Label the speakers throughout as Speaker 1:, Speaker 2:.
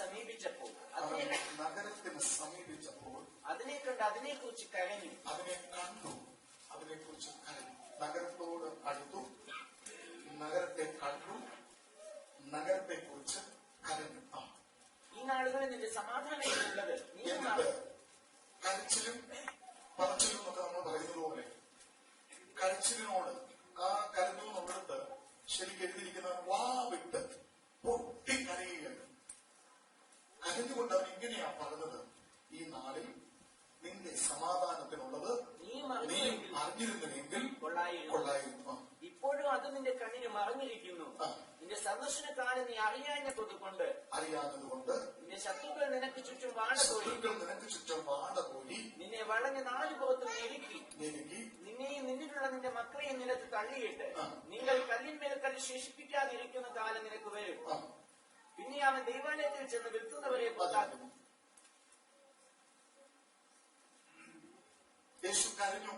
Speaker 1: സമീപിച്ചപ്പോൾ അതിനെ കണ്ട് അതിനെക്കുറിച്ച് കരഞ്ഞു.
Speaker 2: നഗരത്തോട് അടുത്തു, നഗരത്തെ കണ്ടു, നഗരത്തെ കുറിച്ച് കരഞ്ഞു.
Speaker 1: ഈ നാളുകളിൽ നിന്റെ സമാധാനമുള്ളത്
Speaker 2: കരച്ചിലും പറച്ചിലും എന്നൊക്കെ നമ്മൾ പറയുന്നത് പോലെ കരച്ചിലിനോട് ആ കരഞ്ഞു എന്നുള്ളിടത്ത് ശരിക്കും എഴുതിയിരിക്കുന്ന വാ വിട്ട് പൊട്ടിക്കരയുകയാണ്. കരഞ്ഞുകൊണ്ട് അവൻ ഇങ്ങനെയാ പറഞ്ഞത്, ഈ നാളിൽ നിന്റെ സമാധാനത്തിനുള്ളത് നീ അറിഞ്ഞിരുന്നെങ്കിൽ കൊള്ളായിരുന്നു.
Speaker 1: ഇപ്പോഴും അത് നിന്റെ കണ്ണിന് മറഞ്ഞിരിക്കുന്നു. നിന്റെ സന്ദർശനകാലം നീ അറിയാഞ്ഞത് കൊണ്ട് നിന്റെ ശത്രുക്കൾ നിനക്ക് ചുറ്റും വാട പോയി നിന്നെ വളഞ്ഞ നാല് പുറത്തും ഞെരുക്കി നിന്നെയും നിന്നിലുള്ള നിന്റെ മക്കളെയും നിലത്ത് തള്ളിയിട്ട് നിങ്ങൾ കല്ലിന്മേൽ കല്ല് ശേഷിപ്പിക്കാതിരിക്കുന്ന കാലം നിനക്ക് വരും. പിന്നെ അവൻ ദൈവാലയത്തിൽ ചെന്ന് വിൽക്കുന്നവരെ പുറത്താക്കുന്നു.
Speaker 2: യേശു കരഞ്ഞു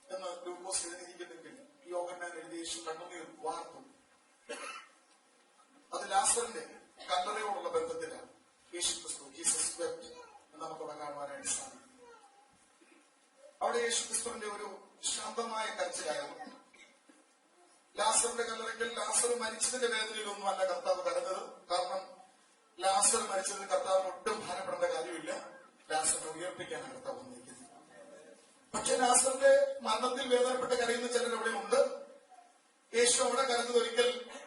Speaker 2: എന്ന് ലൂക്കോസ് എഴുതിയിരിക്കുന്നെങ്കിൽ യോഹന്നാൻ എഴുതി യേശു കണ്ണുനീർ വാർത്തു. അത് ലാസറിന്റെ കല്ലറയോടുള്ള ബന്ധത്തിലാണ്. യേശു ക്രിസ്തു ജീസസ് വെപ്റ്റ് എന്ന് നമുക്കവിടെ കാണുവാനായിട്ട് സാധിക്കും. അവിടെ യേശു ക്രിസ്തുവിന്റെ ഒരു ശാന്തമായ കരച്ചിലായിരുന്നു. ലാസറിന്റെ കല്ലറയ്ക്കൽ ലാസർ മരിച്ചതിന്റെ വേദനയിലൊന്നും അല്ല കർത്താവ് കരഞ്ഞത്. കാരണം ലാസർ മരിച്ചതിന് കർത്താവിന് ഒട്ടും ഭാരപ്പെടേണ്ട കാര്യമില്ല. ലാസറിനെ ഉയർപ്പിക്കാനാണ് കർത്താവ് വന്നിരിക്കുന്നത്. പക്ഷെ ലാസറിന്റെ മരണത്തിൽ വേദനപ്പെട്ട് കരയുന്ന ചിലർ അവിടെ ഉണ്ട്. യേശു അവിടെ കരഞ്ഞത്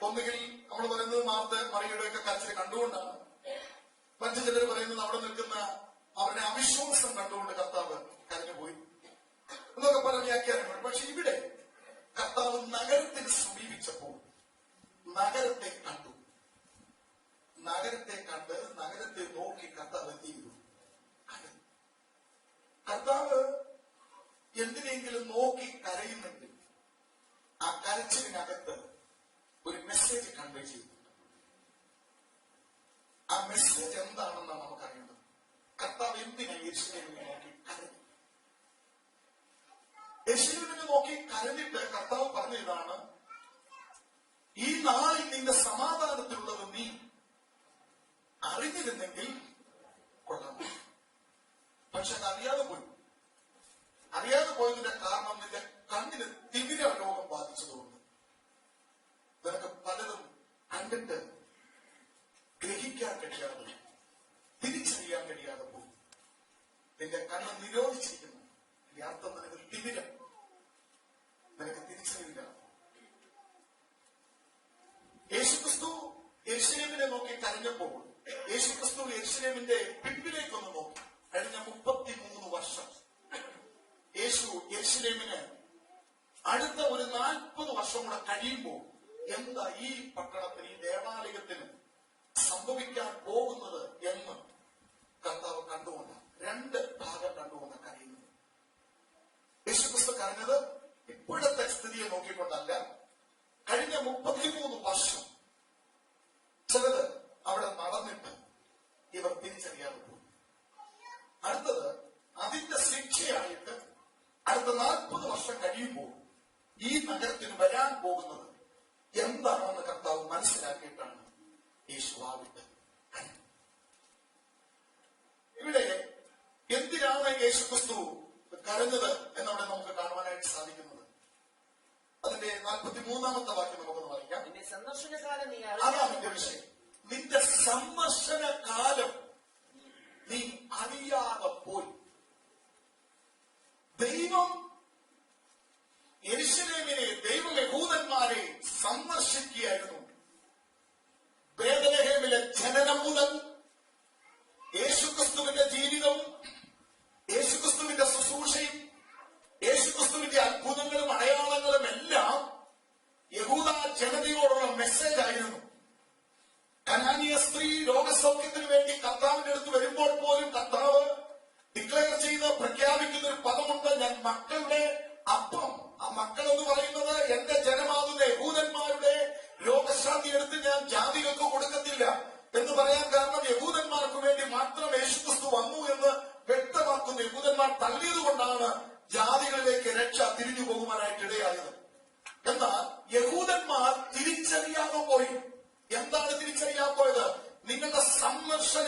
Speaker 2: ഒന്നുകിൽ നമ്മൾ പറയുന്നത് മറിയുടെയൊക്കെ കരച്ചിൽ കണ്ടുകൊണ്ടാണ്. മറ്റു ചിലർ പറയുന്നത് അവിടെ നിൽക്കുന്ന അവരുടെ അവിശ്വാസം കണ്ടുകൊണ്ട് കർത്താവ് കരഞ്ഞുപോയി എന്നൊക്കെ പല വ്യാഖ്യാനങ്ങൾ. പക്ഷെ ഇവിടെ കർത്താവ് നഗരത്തിൽ സമീപിച്ചപ്പോൾ നഗരത്തെ കണ്ടു. നഗരത്തെ നോക്കി കർത്താവ് എന്ത് ചെയ്തു? കർത്താവ് എന്തിനെങ്കിലും നോക്കി കരയുന്നെങ്കിൽ ആ കരച്ചിലിനകത്ത് ഒരു മെസ്സേജ് കൺവേ ചെയ്തു. ആ മെസ്സേജ് എന്താണെന്നാണ് നമുക്കറിയേണ്ടത്. കർത്താവ് എന്തിനാ യെരൂശലേമിനെ നോക്കി കരഞ്ഞു? യെരൂശലേമിനെ നോക്കി കരഞ്ഞിട്ട് കർത്താവ് പറഞ്ഞ ഇതാണ്, ഈ നാളിൽ നിന്റെ സമാധാനത്തിലുള്ളത് നീ അറിഞ്ഞിരുന്നെങ്കിൽ കൊള്ളാം. പക്ഷെ അത് അറിയാതെ പോയതിന്റെ കാരണം നിന്റെ കണ്ണിന് തിമിര രോഗം ബാധിച്ചതുകൊണ്ട് നിനക്ക് പലതും കണ്ടിട്ട് ഗ്രഹിക്കാൻ കഴിയാതെ തിരിച്ചറിയാൻ കഴിയാതെ പോയി. നിന്റെ കണ്ണ് നിരോധിച്ചിരിക്കുന്നു. ഈ അർത്ഥം നിനക്ക് തിമിരം, നിനക്ക് തിരിച്ചറിയില്ല. യേശുക്രിസ്തു യെരൂശലേമിനെ നോക്കി കരഞ്ഞപ്പോൾ യേശുക്രിസ്തു യെരൂശലേമിന്റെ പിൻപിലേക്കൊന്ന് നോക്കി. കഴിഞ്ഞ 33 വർഷം യേശു യെരൂശലേമിന് അടുത്ത ഒരു 40 വർഷം കൂടെ കഴിയുമ്പോൾ എന്താ ഈ പട്ടണത്തിന്, ഈ ദേവാലയത്തിന് സംഭവിക്കാൻ പോകുന്നത് എന്ന് കർത്താവ് കണ്ടുകൊണ്ട് 2 ഭാഗം കണ്ടുകൊണ്ട് കഴിയുന്നത്. യേശുക്രിസ്തു കരഞ്ഞത് ഇപ്പോഴത്തെ സ്ഥിതിയെ നോക്കിക്കൊണ്ടല്ല. കഴിഞ്ഞ 33 വർഷം ചിലത് അവിടെ നടന്നിട്ട് ഇവർ തിരിച്ചറിയാതെ പോയി. അടുത്തത് അതിന്റെ ശിക്ഷയായിട്ട് അടുത്ത 40 വർഷം കഴിയുമ്പോൾ ഈ നഗരത്തിന് വരാൻ പോകുന്നത് എന്താണെന്ന് കർത്താവ് മനസ്സിലാക്കിയിട്ടാണ് യേശു ആവിട്ട്. ഇവിടെ എന്തിനാണ് യേശുക്രിസ്തു കരഞ്ഞത് എന്നവിടെ നമുക്ക് കാണുവാനായിട്ട് സാധിക്കുന്നത്. അതിന്റെ 43-ാമത്തെ വാക്യം നമുക്കൊന്ന് വായിക്കാം. അതാണ് എന്റെ വിഷയം. നിന്റെ സന്ദർശന കാലം നീ അറിയാതെ പോയി. ദൈവം യെരൂശലേമിനെ, യഹൂദന്മാരെ സന്ദർശിക്കുകയായിരുന്നു. ബേത്ലഹേമിലെ ജനനം മുതൽ യേശുക്രിസ്തുവിന്റെ ജീവിതവും യേശുക്രിസ്തുവിന്റെ ശുശ്രൂഷയും യേശുക്രിസ്തുവിന്റെ അത്ഭുതങ്ങളും അടയാളങ്ങളും എല്ലാം യഹൂദ ജനതയോടുള്ള മെസ്സേജ് ആയിരുന്നു. കനാനിയ സ്ത്രീ രോഗസൗഖ്യത്തിന് വേണ്ടി കർത്താവിന്റെ അടുത്ത് വരുമ്പോൾ പോലും കർത്താവ് ഡിക്ലെയർ ചെയ്ത് പ്രഖ്യാപിക്കുന്ന ഒരു പദമുണ്ട്, ഞാൻ മക്കളുടെ അപ്പം. ആ മക്കൾ എന്ന് പറയുന്നത് എന്റെ ജനമാകുന്ന യഹൂദന്മാരുടെ രോഗശാന്തി എടുത്ത് ഞാൻ ജാതികൾക്ക് കൊടുക്കത്തില്ല എന്ന് പറയാൻ കാരണം യഹൂദന്മാർക്ക് വേണ്ടി മാത്രം യേശുക്രിസ്തു വന്നു എന്ന് വ്യക്തമാക്കുന്ന യഹൂദന്മാർ തള്ളിയത് കൊണ്ടാണ് ജാതികളിലേക്ക് രക്ഷ തിരിഞ്ഞു പോകുവാനായിട്ട് ഇടയായത്. എന്നാൽ യഹൂദന്മാർ തിരിച്ചറിയാതെ പോയി. എന്താണ് തിരിച്ചറിയാൻ പോയത്? നിങ്ങളുടെ സന്ദർശന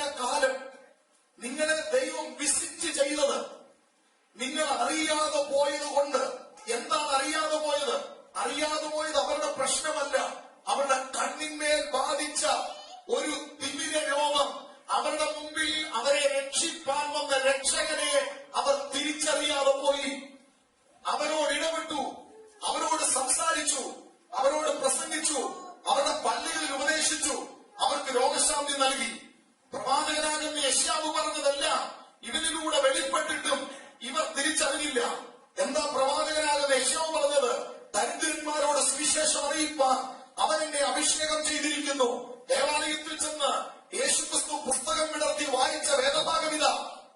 Speaker 2: നൽകി. പ്രവാചകനാകുന്ന യെശയ്യാവ് പറഞ്ഞതെല്ലാം ഇവനിലൂടെ വെളിപ്പെട്ടിട്ടും ഇവർ തിരിച്ചറിഞ്ഞില്ല. എന്താ പ്രവാചകനാകുന്ന യെശയ്യാവ് പറഞ്ഞത്? ദരിദ്രന്മാരോട് സുവിശേഷം അറിയിപ്പാൻ അവൻ എന്നെ അഭിഷേകം ചെയ്തിരിക്കുന്നു. ദേവാലയത്തിൽ ചെന്ന് യേശുക്രിസ്തു പുസ്തകം വിടർത്തി വായിച്ച വേദഭാഗമിത,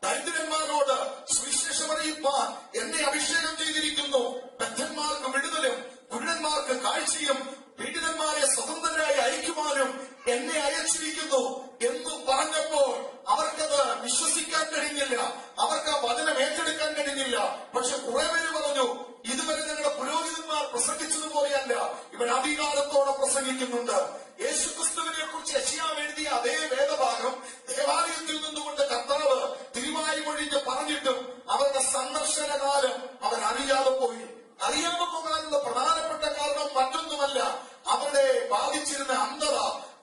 Speaker 2: ദരിദ്രന്മാരോട് സുവിശേഷം അറിയിപ്പാൻ എന്നെ അഭിഷേകം ചെയ്തിരിക്കുന്നു. ബദ്ധന്മാർക്ക് വിടുതലും കുരുടന്മാർക്ക് കാഴ്ചയും പീഡിതന്മാരെ സ്വതന്ത്രരായി അയക്കുവാനും എന്നെ അയച്ചിരിക്കുന്നു എന്ന് പറഞ്ഞപ്പോൾ അവർക്കത് വിശ്വസിക്കാൻ കഴിഞ്ഞില്ല. അവർക്ക് ആ വചനം ഏറ്റെടുക്കാൻ കഴിഞ്ഞില്ല. പക്ഷെ കുറെ പേര് പറഞ്ഞു, ഇതുവരെ ഞങ്ങളുടെ പുരോഹിതന്മാർ പ്രസംഗിച്ചതുപോലെയല്ല, ഇവൻ അധികാരത്തോടെ പ്രസംഗിക്കുന്നുണ്ട്. യേശുക്രിസ്തുവിനെ കുറിച്ച് യെശയ്യാവ് എഴുതിയ അതേ വേദഭാഗം ദേവാലയത്തിൽ നിന്നുകൊണ്ട് കർത്താവ് തിരുവായി ഒഴിഞ്ഞ് പറഞ്ഞിട്ടും അവരുടെ സന്ദർശനകാലം അവർ അറിയാതെ പോയി. അറിയാതെ പോകാനുള്ള പ്രധാനപ്പെട്ട കാരണം മറ്റൊന്നുമല്ല, അവരുടെ ബാധിച്ചിരുന്ന അന്ധത,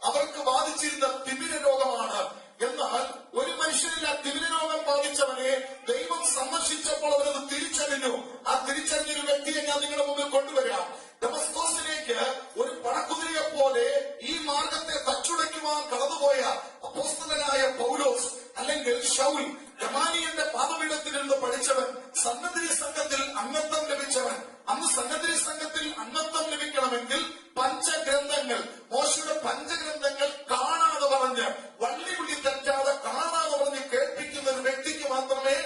Speaker 2: അവർക്ക് ബാധിച്ചിരുന്ന തിമിര രോഗമാണ്. എന്നാൽ ഒരു മനുഷ്യനിൽ ആ തിമിര രോഗം ബാധിച്ചവനെ ദൈവം സന്ദർശിച്ചപ്പോൾ അവരത് തിരിച്ചറിഞ്ഞു. ആ തിരിച്ചറിഞ്ഞൊരു വ്യക്തിയെ ഞാൻ നിങ്ങളുടെ മുമ്പിൽ കൊണ്ടുവരാം. ദമസ്കോസിലേക്ക് ഒരു പടക്കുതിരയെ പോലെ ഈ മാർഗത്തെ തച്ചുടയ്ക്കുവാൻ കടന്നുപോയ അപ്പോസ്തലനായ പൗലോസ് അല്ലെങ്കിൽ ശൗൽ, ഗമാലിയലിന്റെ പാദപീഠത്തിലിരുന്ന് പഠിച്ചവൻ, സന്നദ്ധി സംഘത്തിൽ അംഗത്വം ലഭിച്ചവൻ. അന്ന് സന്നദ്ധി സംഘത്തിൽ അംഗത്വം ലഭിക്കണമെങ്കിൽ പഞ്ചഗ്രന്ഥങ്ങൾ, മോശയുടെ പഞ്ചഗ്രന്ഥങ്ങൾ കാണാതെ പറഞ്ഞ്, വള്ളിപുള്ളി തെറ്റാതെ കാണാതെ പറഞ്ഞ് കേൾപ്പിക്കുന്ന ഒരു വ്യക്തിക്ക് മാത്രമേ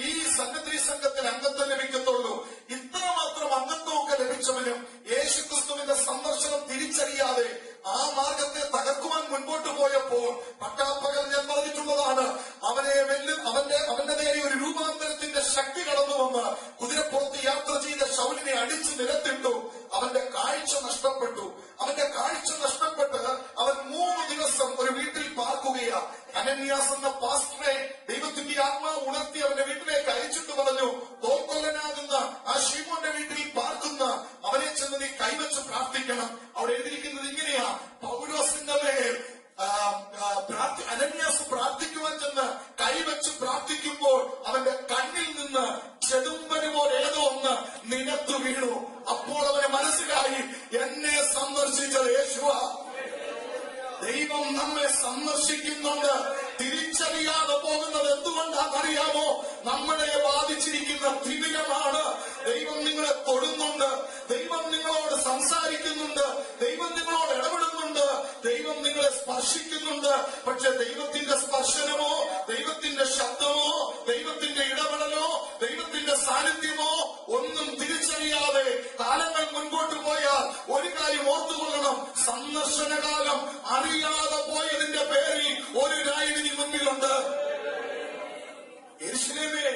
Speaker 2: ഈ സന്നദ്ധി സംഘത്തിൽ അംഗത്വം ലഭിക്കത്തുള്ളൂ. ഇത്രമാത്രം അംഗത്വമൊക്കെ ലഭിച്ചവനും യേശുക്രിസ്തുവിന്റെ സന്ദർശനം തിരിച്ചറിയാതെ ആ മാർഗത്തെ തകർക്കുവാൻ മുൻപോട്ട് പോയപ്പോൾ പട്ടാപ്പകൽ ഞാൻ പറഞ്ഞിട്ടുള്ളതാണ്, അവന്റെ നേരെ ഒരു രൂപാന്തരത്തിന്റെ ശക്തി കടന്നു വന്ന് കുതിരപ്പുറത്ത് യാത്ര ചെയ്ത ശൗലിനെ അടിച്ചു നിലത്തിട്ടു. അവന്റെ കാഴ്ച നഷ്ടപ്പെട്ടു. അവന്റെ കാഴ്ച നഷ്ടപ്പെട്ട് അവൻ 3 ദിവസം ഒരു വീട്ടിൽ പാർക്കുകയാ. അനന്യാസ് എന്ന പാസ്റ്ററെ ദൈവത്തിന്റെ ആത്മാവ് ഉണർത്തി അവന്റെ വീട്ടിലേക്ക് അയച്ചിട്ട് പറഞ്ഞു, തോൽക്കൊല്ലനാകുന്ന ആ ശീമോന്റെ വീട്ടിൽ പാർക്കുന്ന അവനെ ചെന്ന് നീ കൈവച്ച് പ്രാർത്ഥിക്കണം. അവിടെ എഴുതിയിരിക്കുന്നത് ഇങ്ങനെയാ, പൗലോസിന്റെ മേൽ അനന്യാസ് പ്രാർത്ഥിക്കുവാൻ ചെന്ന് കൈവച്ച് പ്രാർത്ഥിക്കുമ്പോൾ അവന്റെ കണ്ണിൽ നിന്ന് ചെടുമ്പന് പോലെ ഏതോ ഒന്ന് നിലത്തു വീണു. അപ്പോൾ അവന് മനസ്സിലായി, എന്നെ സന്ദർശിച്ചത് യേശുവാ. ദൈവം നമ്മെ സന്ദർശിക്കുന്നുണ്ട്. തിരിച്ചറിയാതെ പോകുന്നത് എന്തുകൊണ്ടാണെന്നറിയാമോ? നമ്മളെ ബാധിച്ചിരിക്കുന്ന തിമിരമാണ്. ദൈവം നിങ്ങളെ തൊടുന്നുണ്ട്. ദൈവം നിങ്ങളോട് സംസാരിക്കുന്നുണ്ട്. ദൈവം നിങ്ങളോട് ഇടപെടുന്നുണ്ട്. ദൈവം നിങ്ങളെ സ്പർശിക്കുന്നുണ്ട്. പക്ഷെ ദൈവത്തിന്റെ സ്പർശനമോ, ദൈവത്തിന്റെ ശബ്ദമോ, ദൈവത്തിന്റെ ഇടപെടലോ, ദൈവത്തിന്റെ സാന്നിധ്യമോ ഒന്നും തിരിച്ചറിയാതെ കാലങ്ങൾ മുൻപോട്ട് പോയാൽ ഒരു കാര്യം ഓർത്തുകൊള്ളണം, സന്ദർശനകാലം അറിയാതെ പോയതിന്റെ പേരിൽ ഒരു ന്യായവിധി മുൻപിലുണ്ട്. യെരൂശലേമേ,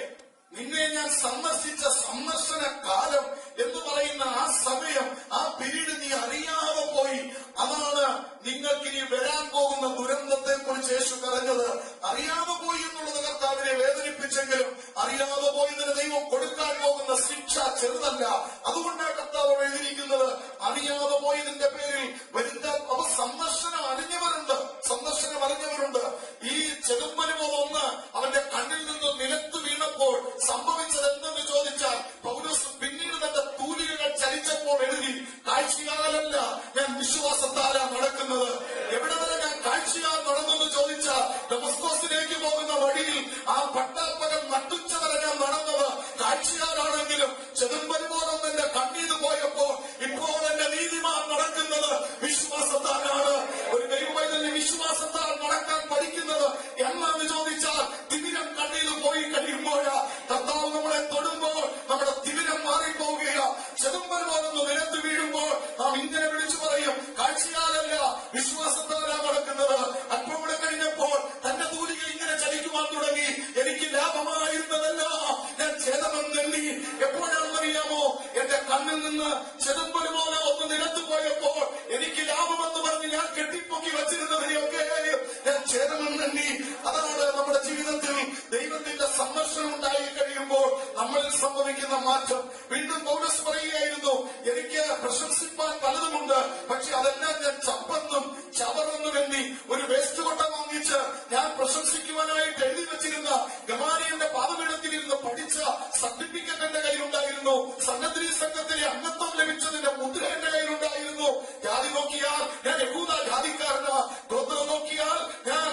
Speaker 2: നിന്നെ ഞാൻ സന്ദർശിച്ച സന്ദർശന കാലം എന്ന് പറയുന്ന ആ സമയം, ആ പീരീഡ് നീ അറിയാതെ പോയി. അതാണ് നിങ്ങൾക്കിനി വരാൻ പോകുന്ന ദുരന്തത്തെ കുറിച്ച് യേശു പറഞ്ഞത്. അറിയാതെ പോയി എന്നുള്ളത് കർത്താവിനെ വേദനിപ്പിച്ചെങ്കിലും അറിയാതെ പോയതിന് ദൈവം കൊടുക്കാൻ പോകുന്ന ശിക്ഷ ചെറുതല്ല. അതുകൊണ്ടാണ് കർത്താവ് എഴുതിയിരിക്കുന്നത്, അറിയാതെ പോയതിന്റെ പേരിൽ വരുത്താൻ. അവ സന്ദർശനം അറിഞ്ഞവരുണ്ട്. ഈ ചെറുമ്പനുമൊന്ന് അവന്റെ കണ്ണിൽ നിന്ന് നിലത്ത് വീണപ്പോൾ സംഭവിച്ചത് എന്തെന്ന് ചോദിച്ചാൽ, പൗലോസ് പിന്നീട് തന്റെ തൂലികകൾ ചലിച്ചപ്പോൾ എഴുതി, കാഴ്ചയാലല്ല ഞാൻ വിശ്വാസത്താലാ നടക്കുന്നത്. എവിടെ വരെ ഞാൻ കാഴ്ചയാൽ നടന്നെന്ന് ചോദിച്ചാൽ, ഡമസ്കോസിലേക്ക് പോകുന്ന വഴിയിൽ ആ പട്ടാപ്പകൽ നട്ടുച്ച വരെ ഞാൻ നടന്നത് കാഴ്ചയാലാണെങ്കിലും ചെറുമ്പനുമോളം എന്റെ കണ്ണീര് പോയപ്പോൾ ഇപ്പോൾ എന്റെ നീതിമാൻ നടക്കുന്നത് വിശ്വാസത്താലാണ്. ഒരു ദൈവവൈതന്യ വിശ്വാസത്താൽ നടക്കാൻ പഠിക്കുന്നത് എന്നാന്ന് ചോദിച്ചാൽ, തിമിരം കണ്ണീര് പോയി കഴിയുമ്പോഴാ കർത്താവ് നമ്മളെ തൊടുമ്പോൾ നമ്മുടെ തിമിരം മാറിപ്പോവുകയാ. ചെറുമ്പനുമോളൊന്ന് നിലത്ത് വീഴുമ്പോൾ നാം ഇങ്ങനെ വിളിച്ചു പറയും, കാഴ്ചയാലല്ല വിശ്വാസത്താലാ നടക്കുന്നത്. അല്പം കൂടെ കഴിഞ്ഞപ്പോൾ തന്റെ തൂലിക ഇങ്ങനെ ചലിക്കുവാൻ തുടങ്ങി. എനിക്ക് ലാഭമായിരുന്നതല്ല ഞാൻ ഛേദമെന്നെണ്ണി. എപ്പോഴാണെന്നറിയാമോ? എന്റെ കണ്ണിൽ നിന്ന് ചെറുമ്പനുമോനെ ഒന്ന് നിലത്ത് പോയപ്പോൾ എനിക്ക് ലാഭമെന്ന് പറഞ്ഞ് ഞാൻ കെട്ടിപ്പൊക്കി വച്ചിരുന്നതിനെയൊക്കെ ഞാൻ ഛേദമെന്നെണ്ണി. അതാണ് നമ്മുടെ ജീവിതത്തിൽ ദൈവത്തിന്റെ സന്ദർശനം ഉണ്ടായി കഴിയുമ്പോൾ നമ്മളിൽ സംഭവിക്കുന്ന മാറ്റം. വീണ്ടും പൗലോസ് പറയുകയായിരുന്നു, എനിക്ക് പ്രശംസിപ്പാൻ പലതുമുണ്ട്, പക്ഷെ അതെല്ലാം ഞാൻ ചപ്പെന്നും ചവറെന്നും എണ്ണി ഒരു വേസ്റ്റ് കൊട്ട വാങ്ങിച്ച് ഞാൻ പ്രശംസിക്കുവാനായിട്ട് എഴുതി വെച്ചിരുന്ന ഗമാലിയലിന്റെ പാദപീഠത്തിലിരുന്ന് പഠിച്ച സർട്ടിഫിക്കറ്റ് എന്റെ കയ്യിലുണ്ടായിരുന്നു. സന്നദ്ധി സംഘത്തിലെ അംഗത്വം ലഭിച്ചതിന്റെ മുദ്ര എന്റെ കയ്യിലുണ്ടായിരുന്നു. ജാതി നോക്കിയാൽ ഞാൻ യഹൂദ ജാതിക്കാരനാ. ഗോത്രം നോക്കിയാൽ ഞാൻ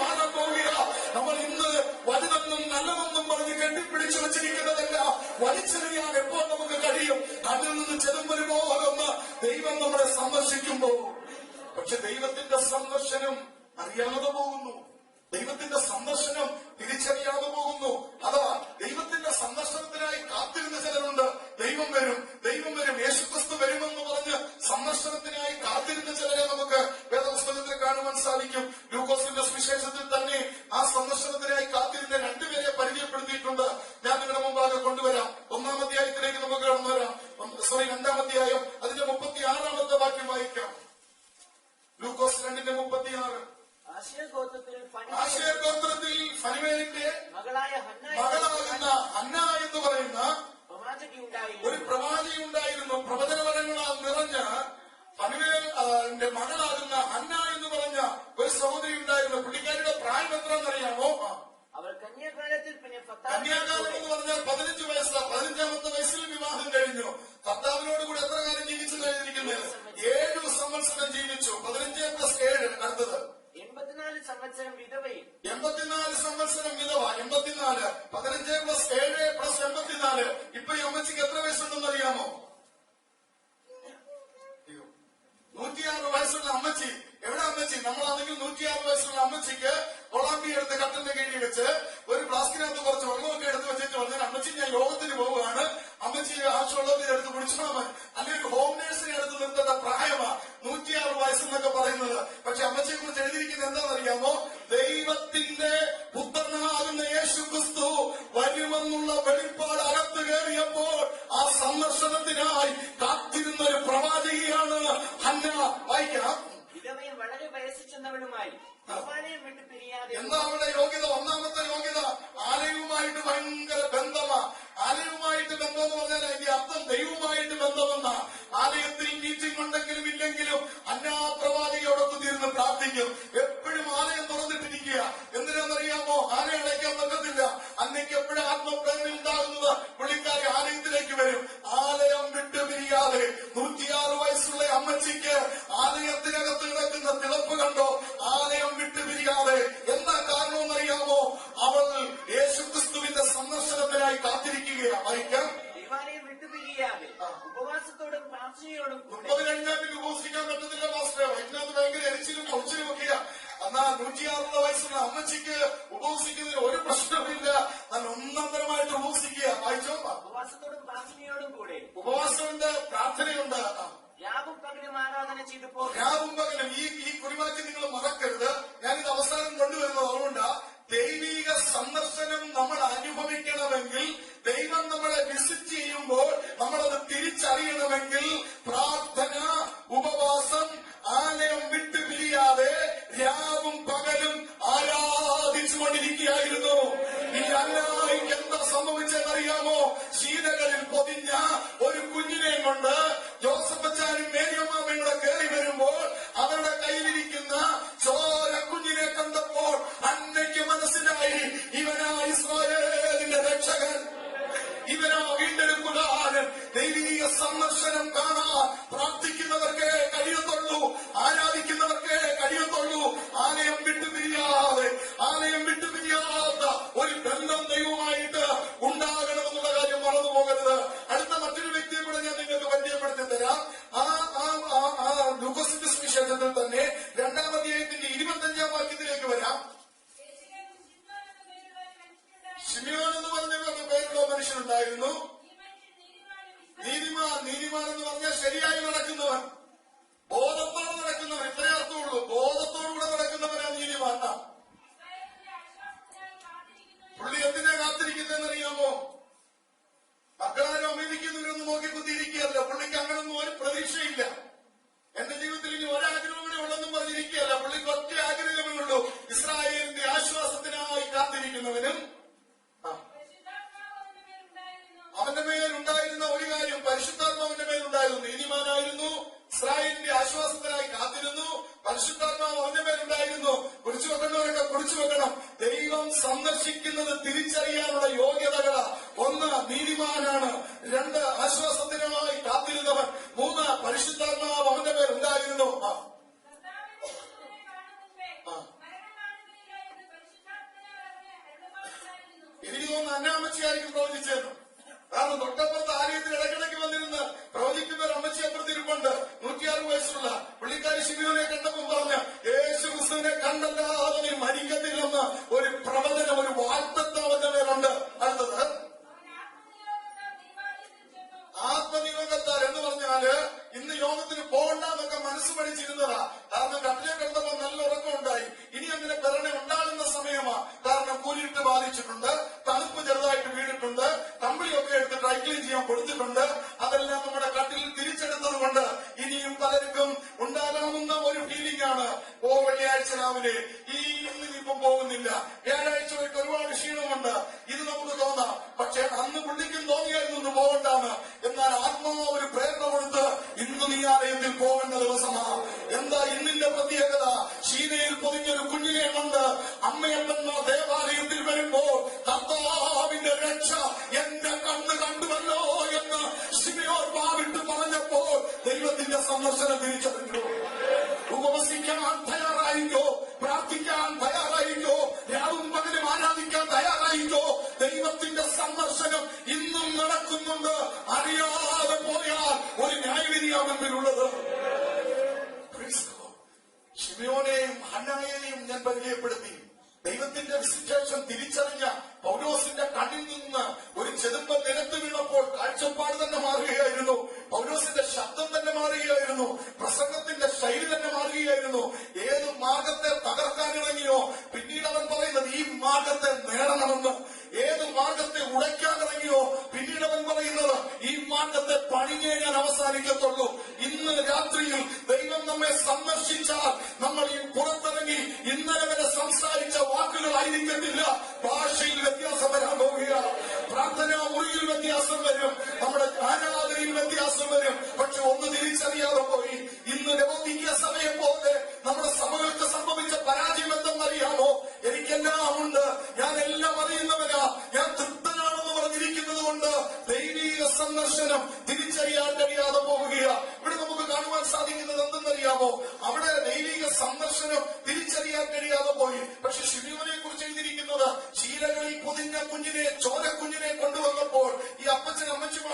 Speaker 2: മാറാൻ പോവുക. നമ്മൾ ഇന്ന് വലുതെന്നും നല്ലതെന്നും പറഞ്ഞ് കെട്ടിപ്പിടിച്ചു വെച്ചിരിക്കുന്നതല്ല, വലിച്ചെറിയാൻ എപ്പോൾ നമുക്ക് കഴിയും. കണ്ണിൽ നിന്ന് ചെതുമ്പൽ പോകുന്ന ദൈവം നമ്മളെ സന്ദർശിക്കുമ്പോൾ, പക്ഷെ ദൈവത്തിന്റെ സന്ദർശനം അറിയാതെ പോകുന്നു. ദൈവത്തിന്റെ സന്ദർശനം തിരിച്ചറിയാതെ പോകുന്നു. അഥവാ ദൈവത്തിന്റെ സന്ദർശനത്തിനായി കാത്തിരുന്ന ചിലരുണ്ട്. ദൈവം വരും, ദൈവം വരും, യേശുക്രിസ്തു വരുമെന്ന് പറഞ്ഞ് സന്ദർശനത്തിനായി കാത്തിരുന്ന ചിലരെ നമുക്ക് വേദപുസ്തകത്തിൽ കാണുവാൻ സാധിക്കും. ലൂക്കോസിന്റെ സുവിശേഷത്തിൽ തന്നെ ആ സന്ദർശനത്തിനായി കാത്തിരുന്ന രണ്ടുപേരെ പരിചയപ്പെടുത്തിയിട്ടുണ്ട്. ഞാൻ നിങ്ങളുടെ മുമ്പാകെ കൊണ്ടുവരാം. 1-ാം അധ്യായത്തിലേക്ക് നമുക്ക് കടന്നു വരാം. 2-ാം അധ്യായം അതിന്റെ 36-ാമത്തെ വാക്യം വായിക്കാം. ലൂക്കോസ് 2:36.
Speaker 1: ആശേർ ഗോത്രത്തിൽ
Speaker 2: ഫനുവേലിന്റെ മകളാകുന്ന ഹന്ന എന്ന് പറയുന്ന ഒരു പ്രവാചിയുണ്ടായിരുന്നു. പ്രവചനവരങ്ങളാൽ നിറഞ്ഞ ഫനുവേലിന്റെ മകളാകുന്ന ഹന്ന എന്ന് പറഞ്ഞ ഒരു സഹോദരി ഉണ്ടായിരുന്നു. പുള്ളിക്കാരിയുടെ പ്രായം എത്രയെന്നറിയാമോ?
Speaker 1: അവർ കന്യാകാലത്തിൽ പിന്നെ
Speaker 2: കന്യാകാലം എന്ന് പറഞ്ഞാൽ 15 വയസ്സാണ്. 15-ാമത്തെ വയസ്സിൽ വിവാഹം കഴിഞ്ഞു. കർത്താവിനോട് കൂടി എത്ര കാലം ജീവിച്ചു കഴിഞ്ഞിരിക്കുന്നത്? 7 സംവത്സരം ജീവിച്ചു. 15+7 അടുത്തത്
Speaker 1: 84 സംവത്സരം വിധവയും.
Speaker 2: 84 സംവത്സരം വിധവ. 84 15+7+84. ഇപ്പൊ ഈ അമ്മച്ചിക്ക് എത്ര വയസ്സുണ്ടെന്ന് അറിയാമോ? 106 വയസ്സുള്ള അമ്മച്ചി. എവിടെ അമ്മച്ചി? നമ്മളാണെങ്കിൽ 106 വയസ്സുള്ള അമ്മച്ചിക്ക് കൊളാമ്പി എടുത്ത് കട്ടന്റെ കീഴിൽ വെച്ച് ഒരു ഫ്ലാസ്കിനകത്ത് കുറച്ച് വെള്ളമൊക്കെ എടുത്ത് വെച്ചിട്ട് പറഞ്ഞാൽ, അമ്മച്ചി ഞാൻ യോഗത്തിന് പോവുകയാണ്, അമ്മച്ചി ആവശ്യമുള്ളവരെ എടുത്ത് കുടിച്ചാൽ മതി. അല്ലെങ്കിൽ ഹോം നേഴ്സിനെ എടുത്ത് നിർത്തേണ്ട പ്രായമാ 106 വയസ്സെന്നൊക്കെ പറയുന്നത്. പക്ഷെ അമ്മച്ചിയെ കുറിച്ച് എഴുതിയിരിക്കുന്നത് എന്താണെന്നറിയാമോ? ദൈവത്തിന്റെ പുത്രനാകുന്ന യേശുക്രിസ്തു വരുമെന്നുള്ള വെളിപ്പാട് അകത്ത് കയറിയപ്പോൾ ആ സന്ദർശനത്തിനായി കാത്തിരുന്ന ഒരു പ്രവാചകിയാണ് ഹന്ന. വായിക്കാം.
Speaker 1: വിധവയും വളരെ വയസ്സ് ചെന്നവളുമായി ആലയം വിട്ടു പിരിയാതെ.
Speaker 2: എന്താ അവളുടെ യോഗ്യത? 1-ാമത്തെ യോഗ്യത ആലയവുമായിട്ട് ഭയങ്കര ബന്ധമാ. ആലയവുമായിട്ട് ബന്ധം എന്ന് പറഞ്ഞാൽ അതിന്റെ അർത്ഥം ദൈവവുമായിട്ട് ബന്ധമെന്ന. ആലയത്തിൽ മീറ്റിംഗ് ഉണ്ടെങ്കിലും ഇല്ലെങ്കിലും അന്യാപ്രവാദിയോടൊത്ത് തീർന്ന് പ്രാർത്ഥിക്കും. എപ്പോഴും ആലയം തുറന്നിട്ടിരിക്കുക. എന്തിനാണെന്നറിയാമോ? ആലയം അടയ്ക്കാൻ പറ്റത്തില്ല. അന്നയ്ക്ക് എപ്പോഴും ആത്മപ്രേരണ ഉണ്ടാകുന്നത് പുള്ളിക്കാരി ആലയത്തിലേക്ക് വരും. ആലയം വിട്ടു പിരിയാതെ 106 വയസ്സുള്ള അമ്മച്ചിക്ക് ആലയത്തിനകത്ത് കിടക്കുന്ന തിളപ്പ് കണ്ടോ? ആലയം വിട്ടുപിരിയാതെ. എന്താ കാരണമെന്നറിയാമോ? അവൾ യേശുക്രിസ്തുവിന്റെ സന്ദർശനത്തിനായി കാത്തിരിക്കുകയാണ്. വായിക്കാം.
Speaker 1: ദൈവാലയം വിട്ടുപിരിയാതെ ഉപവാസത്തോടും പ്രാർത്ഥനയോടും
Speaker 2: 30 കഴിഞ്ഞാൽ പിന്നെ ഉപവസിക്കാൻ പറ്റത്തില്ല മാസ്റ്ററെ. ഇതിനകത്ത് ഭയങ്കര എരിച്ചിലും പൊച്ചിലും ഒക്കെയാ. എന്നാ 106 വയസ്സുള്ള അമ്മച്ചിക്ക് ഉപവസിക്കുന്നതിന് ഒരു പ്രശ്നമില്ല. നല്ല ഒന്നന്തരമായിട്ട് ഉപവസിക്കുക. വായിച്ചോ.
Speaker 1: ഉപവാസത്തോടും പ്രാർത്ഥനയോടും കൂടെ.
Speaker 2: ഉപവാസമുണ്ട്, പ്രാർത്ഥനയുണ്ട്.
Speaker 1: രാവും പകലും ആരാധന ചെയ്തപ്പോൾ.
Speaker 2: രാവും പകലും. ഈ കുറിവാക്യം നിങ്ങൾ മറക്കരുത്. ഞാനിത് അവസാനം കൊണ്ടുവരുന്നത് അതുകൊണ്ടാ. ദൈവിക സന്ദർശനം നമ്മൾ അനുഭവിക്കണമെങ്കിൽ, ദൈവം നമ്മളെ വിസിറ്റ് ചെയ്യുമ്പോൾ നമ്മളത് തിരിച്ചറിയണമെങ്കിൽ പ്രാർത്ഥന, ഉപവാസം, ആലയം വിട്ടുപിരിയാതെ രാവും പകലും ആരാധിച്ചുകൊണ്ടിരിക്കുകയായിരുന്നു. ഈ അല്ലായ്ക്ക് എന്താ സംഭവിച്ചെന്നറിയാമോ? ശീലകളിൽ പൊതിഞ്ഞ ഒരു കുഞ്ഞിനെ കൊണ്ട് ജോസഫച്ചാനും മേരിയമ്മാമയും കൂടെ കയറി വരുമ്പോൾ അവരുടെ കയ്യിലിരിക്കുന്ന ചോര കുഞ്ഞിനെ കണ്ടപ്പോൾ അന്നയ്ക്ക് മനസ്സിലായി, ഇവനാ ഇസ്രായേലിന്റെ രക്ഷകൻ, ഇവനാ വീണ്ടെടുക്കുകാരൻ. ദൈവീക സന്ദർശനം കാണാൻ പ്രാർത്ഥിക്കുന്നവർക്കേ കഴിയത്തുള്ളൂ, ആരാധിക്കുന്നവർക്കേ കഴിയത്തുള്ളൂ. ആലയം വിട്ടുപിരിയാതെ, ആലയം വിട്ടുപിരിയാത്ത ഒരു ബന്ധം ദൈവമായിട്ട് ഉണ്ടാകണമെന്നുള്ള കാര്യം മറന്നു പോകരുത്. അടുത്ത മറ്റൊരു വ്യക്തിയെ കൂടെ ഞാൻ നിങ്ങൾക്ക് പരിചയപ്പെടുത്തി തരാം. ലൂക്കോസിന്റെ സുവിശേഷത്തിൽ തന്നെ 2-ാം അധ്യായത്തിന്റെ 25-ാം വാക്യത്തിലേക്ക് വരാം. ശിമിയോൻ എന്ന് പറഞ്ഞ പേരുള്ള മനുഷ്യനുണ്ടായിരുന്നു. നീതിമാൻ എന്ന് പറഞ്ഞാൽ ശരിയായി നടക്കുന്നവൻ, ബോധത്തോടെ നടക്കുന്നവൻ. ഇത്രേ അർത്ഥമുള്ളൂ. ബോധത്തോടുകൂടെ നടക്കുന്നവനാ നീതിമാൻ. പുള്ളി എന്തിനാ കാത്തിരിക്കുന്നതെന്നറിയാമോ? മക്കളാരും അമേരിക്കുന്നവരൊന്ന് നോക്കി കുത്തിയിരിക്കുകയല്ല. പുള്ളിക്ക് അങ്ങനൊന്നും ഒരു പ്രതീക്ഷയില്ല. എന്റെ ജീവിതത്തിൽ ഇനി ഒരാഗ്രഹം കൂടി ഉള്ളെന്നും പറഞ്ഞിരിക്കുകയല്ല. പുള്ളിക്ക് ഒറ്റ ആഗ്രഹമേ ഉള്ളൂ, ഇസ്രായേലിന്റെ ആശ്വാസത്തിനായി കാത്തിരിക്കുന്നവനും. അവന്റെ മേലുണ്ടായിരുന്ന ഒരു കാര്യം, പരിശുദ്ധാത്മാവിന്റെ മേലുണ്ടായിരുന്നു. നീതിമാനായിരുന്നു, ഇസ്രായേലിന്റെ ആശ്വാസത്തിനായി കാത്തിരുന്നു, പരിശുദ്ധാത്മാവ് അവന്റെ മേലുണ്ടായിരുന്നു. കുറിച്ചു വെക്കേണ്ടവരൊക്കെ കുറിച്ചു വെക്കണം. ദൈവം സന്ദർശിക്കുന്നത് തിരിച്ചറിയാനുള്ള യോഗ്യതകള്: 1 നീതിമാനാണ്, 2 ആശ്വാസത്തിനായി കാത്തിരുന്നവൻ, 3 പരിശുദ്ധാത്മാവ് അവന്റെ മേലുണ്ടായിരുന്നു. എനിക്ക് തോന്നുന്നു അന്നാമ്മച്ചിയായിരിക്കും പ്രവചിച്ചേന്നു. കാരണം തൊട്ടപ്പുറത്ത് ആലയത്തിൽ ഇടയ്ക്കിടയ്ക്ക് വന്നിരുന്ന് പ്രവചിക്കുന്ന ഒരു അമ്മച്ചി അപ്പുറത്തിരിപ്പുണ്ട്. 106 വയസ്സുള്ള പുള്ളിക്കാരി ശിബിയോനെ കണ്ടപ്പോൾ പറഞ്ഞ്, യേശു ക്രിസ്തുവിനെ കണ്ടല്ലാതെ നീ മരിക്കത്തില്ലെന്ന് ഒരു പ്രവചനം, ഒരു വാഗ്ദത്തം അവന്റെ മേലുണ്ട്. അടുത്തത് ആത്മനിയോഗത്താൽ എന്ന് പറഞ്ഞാല് ഇന്ന് യോഗത്തിന് പോകണ്ടെന്നൊക്കെ മനസ്സ് പഠിച്ചിരുന്നതാ. കാരണം കട്ടിലെ കിടന്നപ്പോ നല്ല ഉറക്കമുണ്ടായി. ഇനി അങ്ങനെ പിറണെ ഉണ്ടാകുന്ന സമയമാ. കാരണം കൂരിട്ട് ബാധിച്ചിട്ടുണ്ട്, തണുപ്പ് ചെറുതായിട്ട് വീണിട്ടുണ്ട്, കമ്പിളിയൊക്കെ എടുത്ത് ഡ്രൈ ക്ലീൻ ചെയ്യാൻ കൊടുത്തിട്ടുണ്ട്. അതെല്ലാം നമ്മുടെ കട്ടിലിൽ തിരിച്ചെടുത്തത് കൊണ്ട് ഇനിയും പലർക്കും ഉണ്ടാകാവുന്ന ഒരു ഫീലിംഗ് ആണ്. വെള്ളിയാഴ്ച രാവിലെ ഇന്നിപ്പം പോകുന്നില്ല, വ്യാഴാഴ്ച വൈകിട്ട് ഒരുപാട് ക്ഷീണമുണ്ട്, ഇത് നമുക്ക് തോന്നാം. പക്ഷെ അന്ന് പുള്ളിക്കും തോന്നിയായിരുന്നു ഒന്ന് പോകണ്ടാണ്. എന്നാൽ ആത്മാവ് ഒരു പ്രേരണ കൊടുത്ത് ഇന്ന് നീ ആലയത്തിൽ പോകേണ്ട ദിവസമാണ്. എന്താ ഇന്നിന്റെ പ്രത്യേകത? ശീലയിൽ പൊതിഞ്ഞൊരു കുഞ്ഞിനെ കൊണ്ട് അമ്മയമ്മ ദേവാലയത്തിൽ വരുമ്പോൾ കർത്താവിന്റെ രക്ഷ എന്റെ കണ്ണ് കണ്ടുവല്ലോ എന്ന് ശിമയോൻ വാവിട്ട് പറഞ്ഞപ്പോൾ ദൈവത്തിന്റെ സന്ദർശനം തിരിച്ചറിഞ്ഞു. ഉപവസിക്കാൻ തയ്യാറായിക്കോ, പ്രാർത്ഥിക്കാൻ തയ്യാറായിക്കോ, രാവും പകലും ആരാധിക്കാൻ തയ്യാറായിക്കോ. ദൈവത്തിന്റെ സന്ദർശനം ഇന്നും നടക്കുന്നുണ്ട്. അറിയാതെ പോയാൽ ഒരു ന്യായവിധിയാ മുൻപിലുള്ളത്. ശിമയോനെയും ഹന്നായെയും ഞാൻ പരിചയപ്പെടുത്തി. ദൈവത്തിന്റെ വിശേഷം തിരിച്ചറിഞ്ഞ പൗലോസിന്റെ കണ്ണിൽ നിന്ന് ഒരു ചെതുമ്പ നിലത്ത് വീണപ്പോൾ കാഴ്ചപ്പാട് തന്നെ മാറുകയായിരുന്നു. പൗലോസിന്റെ ശബ്ദം തന്നെ മാറുകയായിരുന്നു. പ്രസംഗത്തിന്റെ ശൈലി തന്നെ മാറുകയായിരുന്നു. ഏത് മാർഗത്തെ തകർക്കാനിറങ്ങിയോ പിന്നീട് അവൻ പറയുന്നത് ഈ മാർഗത്തെ നേടണമെന്ന്. ഏത് മാർഗത്തെ ഉടയ്ക്കാനിറങ്ങിയോ പിന്നീട് അവൻ പറയുന്നത് ഈ മാർഗത്തെ പണിഞ്ഞേ ഞാൻ അവസാനിക്കത്തുള്ളൂ. ഇന്ന് രാത്രിയിൽ ദൈവം നമ്മെ സന്ദർശിച്ചാൽ നമ്മൾ ഈ പുറത്തിറങ്ങി ഇന്നലെ വരെ സംസാരിച്ച വാക്കുകളായിരിക്കത്തില്ല. ഭാഷയിൽ വ്യത്യാസം വരാൻ പോവുക, പ്രാർത്ഥനാ മുറിയിൽ വ്യത്യാസം വരും, നമ്മുടെ ആരാധനയിൽ വ്യത്യാസം വരും. പക്ഷെ ഒന്ന് തിരിച്ചറിയാതെ പോയി. ഇന്ന് ലവോദിക്യ സഭയെ പോലെ നമ്മുടെ സഭകൾക്ക് സംഭവിച്ച പരാജയം എന്തെന്നറിയാമോ? എനിക്കെല്ലാം ഉണ്ട്, ഞാൻ എല്ലാം അറിയുന്നവനാ, ഞാൻ തൃപ്തനാണെന്ന് പറഞ്ഞിരിക്കുന്നത് കൊണ്ട് ദൈവീക സന്ദർശനം തിരിച്ചറിയാൻ കഴിയാതെ പോവുകയാ. ഇവിടെ നമുക്ക് കാണുവാൻ സാധിക്കുന്നത് എന്തെന്നറിയാമോ? അവിടെ ദൈവിക സന്ദർശനം തിരിച്ചറിയാൻ കഴിയാതെ പോയി. പക്ഷെ ശിമയോനെ കുറിച്ച് എഴുതിയിരിക്കുന്നത് ശീലകളിൽ പൊതിഞ്ഞ കുഞ്ഞിനെ, ചോരക്കുഞ്ഞിനെ കൊണ്ടുവന്നപ്പോൾ ഈ അപ്പച്ചൻ അമ്മച്ചും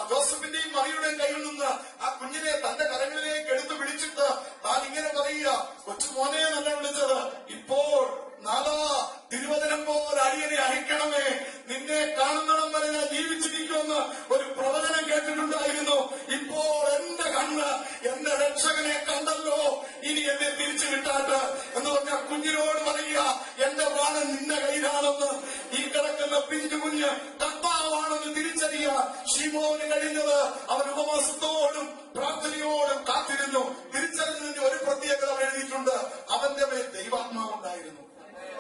Speaker 2: ജോസഫിന്റെയും മറിയുടെയും കയ്യിൽ നിന്ന് ആ കുഞ്ഞിനെ തന്റെ കരങ്ങളിലേക്ക് എടുത്തു പിടിച്ചിട്ട് താൻ ഇങ്ങനെ പറയുക, കൊച്ചുമോനെ നല്ല വിളിച്ചത്, ഇപ്പോൾ നാദാ തിരുവചനം പോലെ അടിയനെ അയക്കണമേ, നിന്നെ കാണുന്നിടം വരെ ഞാൻ ജീവിച്ചിരിക്കുമെന്ന് ഒരു പ്രവചനം കേട്ടിട്ടുണ്ടായിരുന്നു. ഇപ്പോൾ എന്റെ കണ്ണ് എന്റെ രക്ഷകനെ കണ്ടല്ലോ, ഇനി എന്നെ തിരിച്ചു വിട്ടാട്ട് എന്ന് പറഞ്ഞ കുഞ്ഞിനോട് പറയുക, എന്റെ പ്രാണൻ നിന്റെ കയ്യിലാണെന്ന്. ഈ കിടക്കുന്ന പിഞ്ചു കുഞ്ഞ് കർത്താവാണെന്ന് തിരിച്ചറിയാൻ ശിമോന് കഴിഞ്ഞത് അവൻ ഉപവാസത്തോടും പ്രാർത്ഥനയോടും കാത്തിരുന്നു. തിരിച്ചറിഞ്ഞതിന്റെ ഒരു പ്രത്യേകത അവൻ എഴുതിയിട്ടുണ്ട്, അവന്റെ മേൽ ദൈവാത്മാവുണ്ടായിരുന്നു.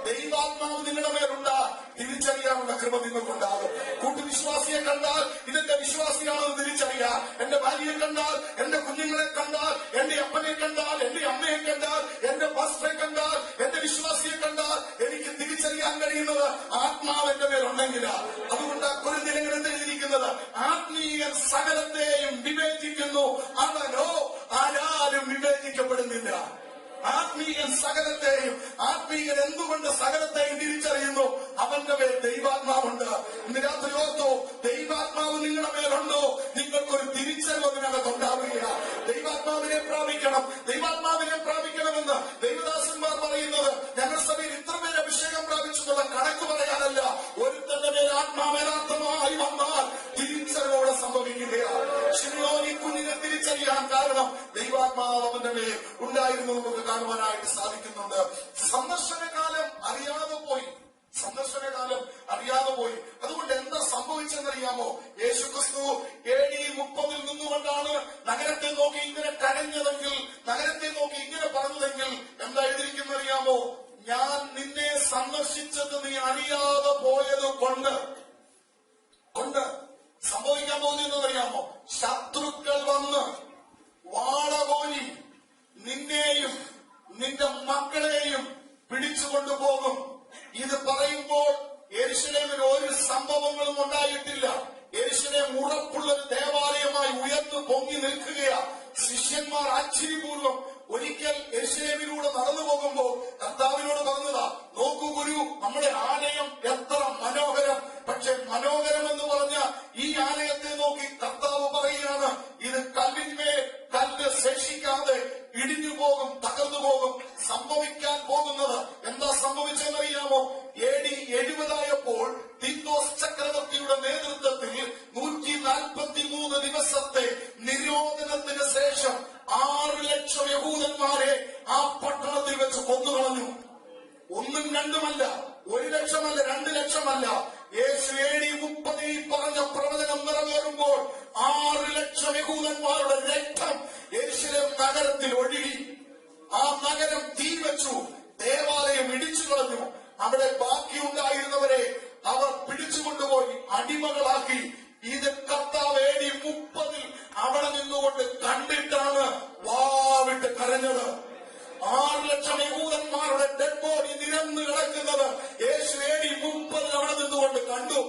Speaker 2: ദൈവാത്മാവ് നിങ്ങളുടെ മേലുണ്ടാ, തിരിച്ചറിയാനുള്ള കൃപ നിങ്ങൾക്കുണ്ടാകും. കൂട്ടുവിശ്വാസിയെ കണ്ടാൽ ഇതെന്റെ വിശ്വാസിയാണെന്ന് തിരിച്ചറിയാം. എന്റെ ഭാര്യയെ കണ്ടാൽ, എന്റെ കുഞ്ഞുങ്ങളെ കണ്ടാൽ, എന്റെ അപ്പനെ കണ്ടാൽ, എന്റെ അമ്മയെ കണ്ടാൽ, എന്റെ പാസ്റ്ററെ കണ്ടാൽ, എന്റെ വിശ്വാസിയെ കണ്ടാൽ എനിക്ക് തിരിച്ചറിയാൻ കഴിയുന്നത് ആത്മാവ് എന്റെ മേലുണ്ടെങ്കിലാ. അതുകൊണ്ട് കൊരിന്ത്യർ എഴുതിയിരിക്കുന്നത് ആത്മീയൻ സകലത്തെയും വിവേചിക്കുന്നു, അവനോ ആരാലും വിവേചിക്കപ്പെടുന്നില്ല. ആത്മീയൻ സകലത്തെയും, ആത്മീയൻ എന്തുകൊണ്ട് സകലത്തെയും തിരിച്ചറിയുന്നു? അവന്റെ മേൽ ദൈവാത്മാവുണ്ട്. ഇന്ന് രാത്രി ഓർത്തോ, ദൈവാത്മാവ് നിങ്ങളുടെ മേലുണ്ടോ? നിങ്ങൾക്കൊരു തിരിച്ചറിവ് അതിനകത്തുണ്ടാവുകയാണ്. ദൈവാത്മാവിനെ പ്രാപിക്കണം, ദൈവാത്മാവിനെ പ്രാപിക്കണമെന്ന് ദൈവദാസന്മാർ പറയുന്നത് ഞങ്ങൾ സഭയിൽ ഇത്ര പേര് അഭിഷേകം പ്രാപിച്ചെന്നുള്ള കണക്ക് പറയാനല്ല. ഒരുത്തന്റെ മേൽ ആത്മാവ് യഥാർത്ഥമായി വന്നാൽ തിരിച്ചറിവോടെ സംഭവിക്കുകയാണ്. ശിമയോൻ ഈ കുഞ്ഞിനെ തിരിച്ചറിയാൻ കാരണം ദൈവാത്മാവ് അവന്റെ മേൽ ഉണ്ടായിരുന്നു നമുക്ക് കാണുവാനായിട്ട് സാധിക്കുന്നുണ്ട്. സന്ദർശനകാലം അറിയാതെ പോയി, സന്ദർശനകാലം അറിയാതെ പോയി. അതുകൊണ്ട് എന്താ സംഭവിച്ചെന്നറിയാമോ? യേശുക്രിസ്തു AD 30 നിന്നുകൊണ്ടാണ് നഗരത്തെ നോക്കി ഇങ്ങനെ കരഞ്ഞതെങ്കിൽ, നഗരത്തെ നോക്കി ഇങ്ങനെ പറഞ്ഞതെങ്കിൽ എന്താ എഴുതിയിരിക്കുന്നറിയാമോ? ഞാൻ നിന്നെ സന്ദർശിച്ചത് നീ അറിയാതെ പോയത് കൊണ്ട് സംഭവിക്കാൻ പോകുന്നതെന്നറിയാമോ? ശത്രുക്കൾ വന്ന് വാളകോരി നിന്നെയും നിന്റെ മക്കളെയും പിടിച്ചുകൊണ്ടുപോകും. ഇത് പറയുമ്പോൾ യെരൂശലേമിൽ ഒരു സംഭവങ്ങളും ഉണ്ടായിട്ടില്ല. യെരൂശലേം ഉറപ്പുള്ളൊരു ദേവാലയമായി ഉയർന്നു പൊങ്ങി നിൽക്കുകയാ. ശിഷ്യന്മാർ ആശ്ചര്യപൂർവ്വം ഒരിക്കൽ യെരൂശലേമിലൂടെ നടന്നു പോകുമ്പോൾ കർത്താവിനോട് പറഞ്ഞതാ, നോക്കൂ ഗുരു, നമ്മുടെ ആലയം എത്ര ഒന്നും രണ്ടുമല്ല, 1 ലക്ഷമല്ല, 2 ലക്ഷമല്ല. യേശു AD 30 പറഞ്ഞ പ്രവചനം നിറവേറുമ്പോൾ 6 ലക്ഷം യഹൂദന്മാരുടെ രക്തം യെരൂശലേം നഗരത്തിൽ ഒഴുകി. ആ നഗരം തീ വെച്ചു, ദേവാലയം ഇടിച്ചു കളഞ്ഞു. അവിടെ ബാക്കിയുണ്ടായിരുന്നവരെ അവർ പിടിച്ചുകൊണ്ടുപോയി അടിമകളാക്കി. ഇത് കർത്താവ് AD 30 അവിടെ നിന്നുകൊണ്ട് കണ്ടിട്ടാണ് വാവിട്ട് കരഞ്ഞത്. 6 ലക്ഷം യഹൂദന്മാരുടെ ഡെഡ് ബോഡി നിരന്ന് കിടക്കുന്നത് യേശു AD 30 അവിടെ നിന്നുകൊണ്ട് കണ്ടു.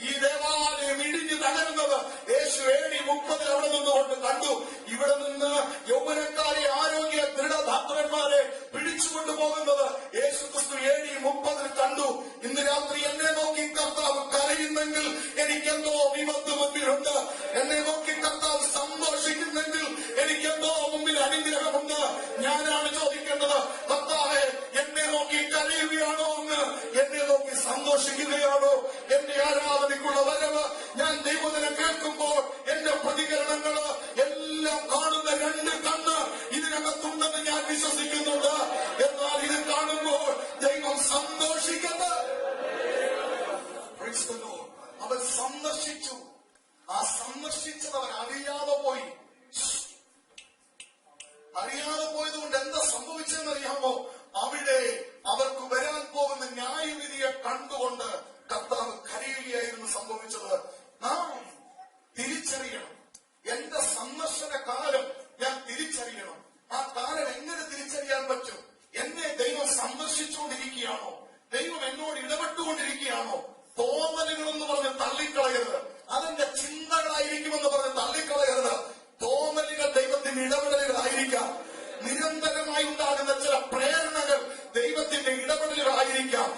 Speaker 2: ഈ ദേവാലയം ഇടിഞ്ഞു തകരുന്നത് യേശു AD 30 അവിടെ നിന്നുകൊണ്ട് കണ്ടു. ഇവിടെ നിന്ന് യൗവനക്കാരെ, ആരോഗ്യ ദൃഢധാത്രന്മാരെ പിടിച്ചുകൊണ്ടുപോകുന്നത് യേശു ക്രിസ്തു AD 30 കണ്ടു. ഇന്ന് രാത്രി എന്നെ നോക്കി കർത്താവ് കരയുന്നെങ്കിൽ എനിക്കെന്തോ വിപത്ത് മുമ്പിലുണ്ട്. എന്നെ നോക്കി കർത്താവ് സന്തോഷിക്കുന്നെങ്കിൽ എനിക്കെന്തോ മുമ്പിൽ അനുഗ്രഹമുണ്ട്. ഞാനാണ് ചോദിക്കേണ്ടത്, കർത്താവേ, എന്നെ നോക്കി കരയുകയാണോ എന്ന്, എന്നെ നോക്കി സന്തോഷിക്കുകയാണോ? എന്റെ ആരാധനയ്ക്കുള്ള വരവ് ഞാൻ ദൈവത്തിനെ കേൾക്കുമ്പോൾ എന്റെ പ്രതികരണങ്ങള് എല്ലാം കാണുന്ന 2 കണ്ണ് ഇതിനകത്തുണ്ടെന്ന് ഞാൻ വിശ്വസിക്കുന്നുണ്ട്. എന്നാൽ ഇത് കാണുമ്പോൾ ദൈവം സന്തോഷിക്കുന്നത്. അവൻ സന്ദർശിച്ചു. ആ സന്ദർശിച്ചത് അവൻ അറിയാതെ പോയി. അറിയാതെ പോയതുകൊണ്ട് എന്താ സംഭവിച്ചെന്നറിയാമോ? അവിടെ അവർക്ക് വരാൻ പോകുന്ന ന്യായവിധിയെ കണ്ടുകൊണ്ട് കർത്താവ് കരയുകയായിരുന്നു സംഭവിച്ചത്. നാം തിരിച്ചറിയണം. എന്റെ സന്ദർശന കാലം ഞാൻ തിരിച്ചറിയണം. ആ കാലം എങ്ങനെ തിരിച്ചറിയാൻ പറ്റും? എന്നെ ദൈവം സന്ദർശിച്ചുകൊണ്ടിരിക്കുകയാണോ? ദൈവം എന്നോട് ഇടപെട്ടുകൊണ്ടിരിക്കുകയാണോ? തോന്നലുകളെന്ന് പറഞ്ഞ് തള്ളിക്കളയരുത്. അതെന്റെ ചിന്തകളായിരിക്കുമെന്ന് പറഞ്ഞ് തള്ളിക്കളയരുത്. തോന്നലുകൾ ദൈവത്തിന്റെ ഇടപെടലുകളായിരിക്കാം. നിരന്തരമായി ഉണ്ടാകുന്ന ചില പ്രേരണകൾ ദൈവത്തിന്റെ ഇടപെടലുകളായിരിക്കാം.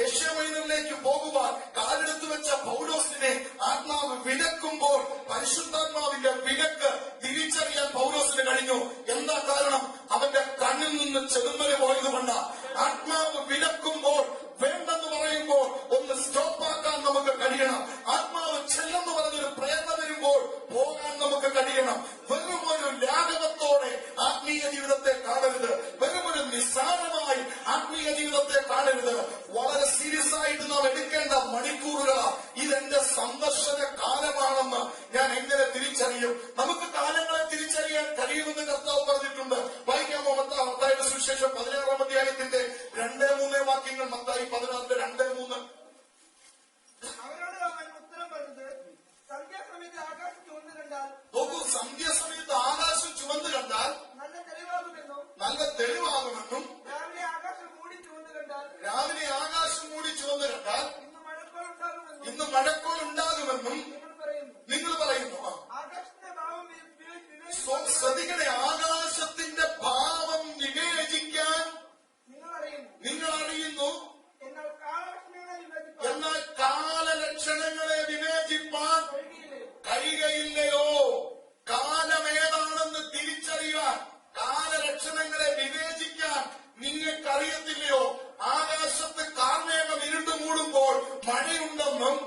Speaker 2: ഏഷ്യ മൈനറിലേക്ക് പോകുവാൻ കാലെടുത്തു വെച്ച പൗലോസിനെ ആത്മാവ് വിലക്കുമ്പോൾ പരിശുദ്ധാത്മാവിന്റെ വിലക്ക് തിരിച്ചറിയാൻ പൗലോസിന് കഴിഞ്ഞു. എന്താ കാരണം? അവന്റെ കണ്ണിൽ നിന്ന് ചെറുമല് പോയതുകൊണ്ട്. ആത്മാവ് വിലക്കുമ്പോൾ, വേണ്ടെന്ന് പറയുമ്പോൾ ഒന്ന് സ്റ്റോപ്പാക്കാൻ നമുക്ക് കഴിയണം. ആത്മാവ് ചെല്ലെന്ന് പറഞ്ഞൊരു പ്രേരണ വരുമ്പോൾ പോകാൻ നമുക്ക് കഴിയണം. വെറുമൊരു ലാഘവത്തോടെ ആത്മീയ ജീവിതത്തെ കാണരുത്. വെറുമൊരു നിസ്സാരമായി ആത്മീയ ജീവിതത്തെ കാണരുത്. വളരെ സീരിയസ് ആയിട്ട് നാം എടുക്കേണ്ട മണിക്കൂറുകളാ. ഇതെന്റെ സന്ദർശന കാലമാണെന്ന് ഞാൻ എങ്ങനെ തിരിച്ചറിയും? നമുക്ക് കാലങ്ങളെ തിരിച്ചറിയാൻ കഴിയുമെന്ന് കർത്താവ് പറഞ്ഞിട്ടുണ്ട്. വായിക്കാമോ? മത്തായിയുടെ സുവിശേഷം 16-ാം അധ്യായത്തിന്റെ 2-3 വാക്യങ്ങൾ. മത്തായി 16:2-3.
Speaker 3: അവരോട് അവൻ ഉത്തരം പറഞ്ഞത്, സന്ധ്യാസമയത്ത് ആകാശം ചുവന്ന് കണ്ടാൽ,
Speaker 2: നോക്കൂ, സന്ധ്യാസമയത്ത് ആകാശം ചുവന്ന് കണ്ടാൽ
Speaker 3: നല്ല തെളിവാകുമെന്നും,
Speaker 2: നല്ല തെളിവാകുമെന്നും,
Speaker 3: രാവിലെ ആകാശം മൂടി ചുവന്ന് കണ്ടാൽ,
Speaker 2: രാവിലെ ആകാശം മൂടി ചുവന്ന് കണ്ടാൽ
Speaker 3: ഇന്ന് മഴക്കോൾ
Speaker 2: ഇന്ന്
Speaker 3: ഉണ്ടാകുമെന്നും
Speaker 2: മഴക്കോൾ ഉണ്ടാകുമെന്നും നിങ്ങൾ പറയുന്നു.
Speaker 3: ആകാശത്തിന്റെ ഭാവം
Speaker 2: ശ്രദ്ധിക്കണേ, ആകാശത്തിന്റെ ഭാവം വിവേചിക്കാൻ നിങ്ങൾ അറിയുന്നു. എന്നാൽ കാലലക്ഷണങ്ങളെ വിവേചിപ്പാൻ കഴിയുകയില്ലയോ? കാലമേതാണെന്ന് തിരിച്ചറിയാൻ, കാലലക്ഷണങ്ങളെ വിവേചിക്കാൻ നിങ്ങൾക്കറിയത്തില്ലയോ? ആകാശത്ത് കാർമേഘം ഇരുണ്ടു മൂടുമ്പോൾ മഴയുണ്ടെന്നും,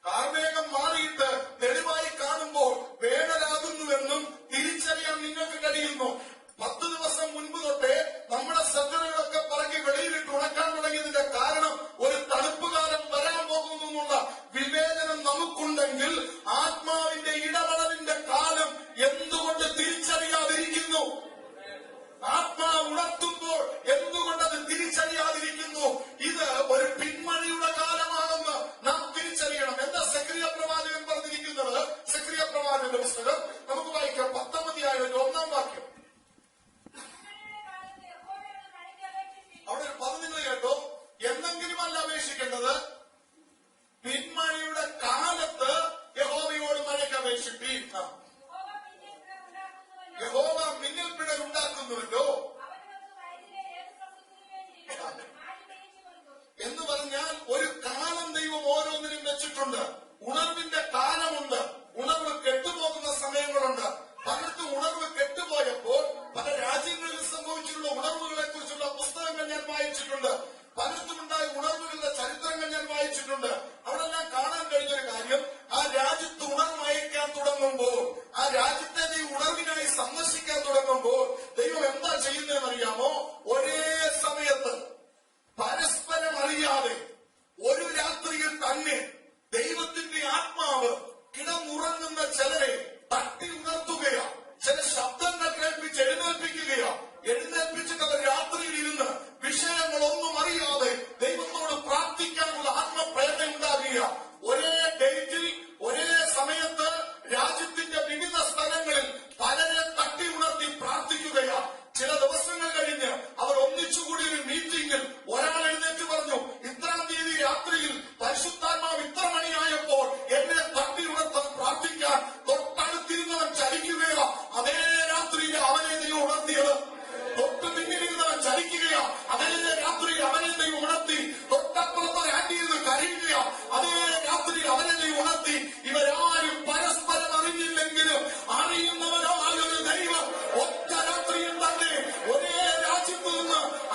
Speaker 2: കാർമേഘം മാറിയിട്ട് തെളിവായി കാണുമ്പോൾ വേനലാകുന്നുവെന്നും തിരിച്ചറിയാൻ നിങ്ങൾക്ക് കഴിയുന്നു. 10 ദിവസം മുൻപ് തൊട്ടേ നമ്മുടെ ശ്രദ്ധകളൊക്കെ പറക്കി വെളിയിലിട്ട് ഉണക്കാൻ തുടങ്ങിയതിന്റെ കാരണം ഒരു തണുപ്പ് കാലം വരാൻ പോകുന്നു എന്നുള്ള വിവേചനം നമുക്കുണ്ടെങ്കിൽ ആത്മാവിന്റെ ഇടപെടലിന്റെ കാലം എന്തുകൊണ്ട് തിരിച്ചറിയാതിരിക്കുന്നു? ആത്മാവ് ഉണർത്തുമ്പോൾ എന്തുകൊണ്ടത് തിരിച്ചറിയാതിരിക്കുന്നു? ഇത് ഒരു പിന്മഴയുടെ കാലമാണെന്ന്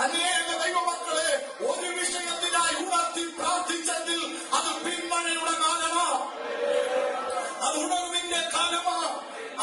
Speaker 2: അനേക ദൈവമക്കളെ ഒരു വിഷയത്തിനായി ഉണർത്തി പ്രാർത്ഥിച്ചെങ്കിൽ അത് പിന്മഴയുടെ കാലമാ, അത് ഉണർവിന്റെ കാലമാ.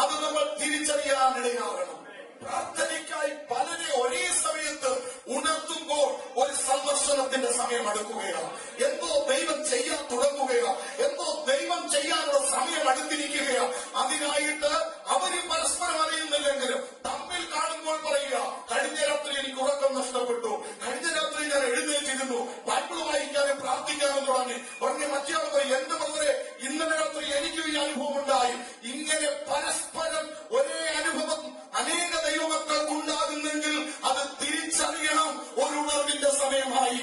Speaker 2: അത് നമ്മൾ തിരിച്ചറിയാനിടയാകണം. പ്രാർത്ഥനയ്ക്കായി പലരെ ഒരേ സമയത്ത് ഉണർത്തുമ്പോൾ ഒരു സന്ദർശനത്തിന്റെ സമയം അടുക്കുകയാണ്. എന്തോ ദൈവം ചെയ്യാൻ തുടങ്ങുകയാണ്, എന്തോ ദൈവം ചെയ്യാനുള്ള സമയം അടുത്തിരിക്കുകയാണ്. അതിനായിട്ട് അവരും പരസ്പരം അറിയുന്നില്ലെങ്കിലും തമ്മിൽ കാണുമ്പോൾ പറയുക, കഴിഞ്ഞ രാത്രി എനിക്ക് ഉറക്കം നഷ്ടപ്പെട്ടു, കഴിഞ്ഞ രാത്രി ഞാൻ എഴുന്നേറ്റിരുന്നു, ബൈബിൾ വായിക്കാനും പ്രാർത്ഥിക്കാനും തുടങ്ങി. ഉടനെ മറ്റേ പറയും, എന്റെ ബ്രദറെ ഇന്നലെ രാത്രി എനിക്കും ഈ അനുഭവം ഉണ്ടായി. ഇങ്ങനെ പരസ്പരം ഒരേ അനുഭവം അനേക ദൈവമക്കൾക്കുണ്ടാകുന്നെങ്കിൽ അത് തിരിച്ചറിയണം. ഒരു ഉണർവിന്റെ സമയമായി,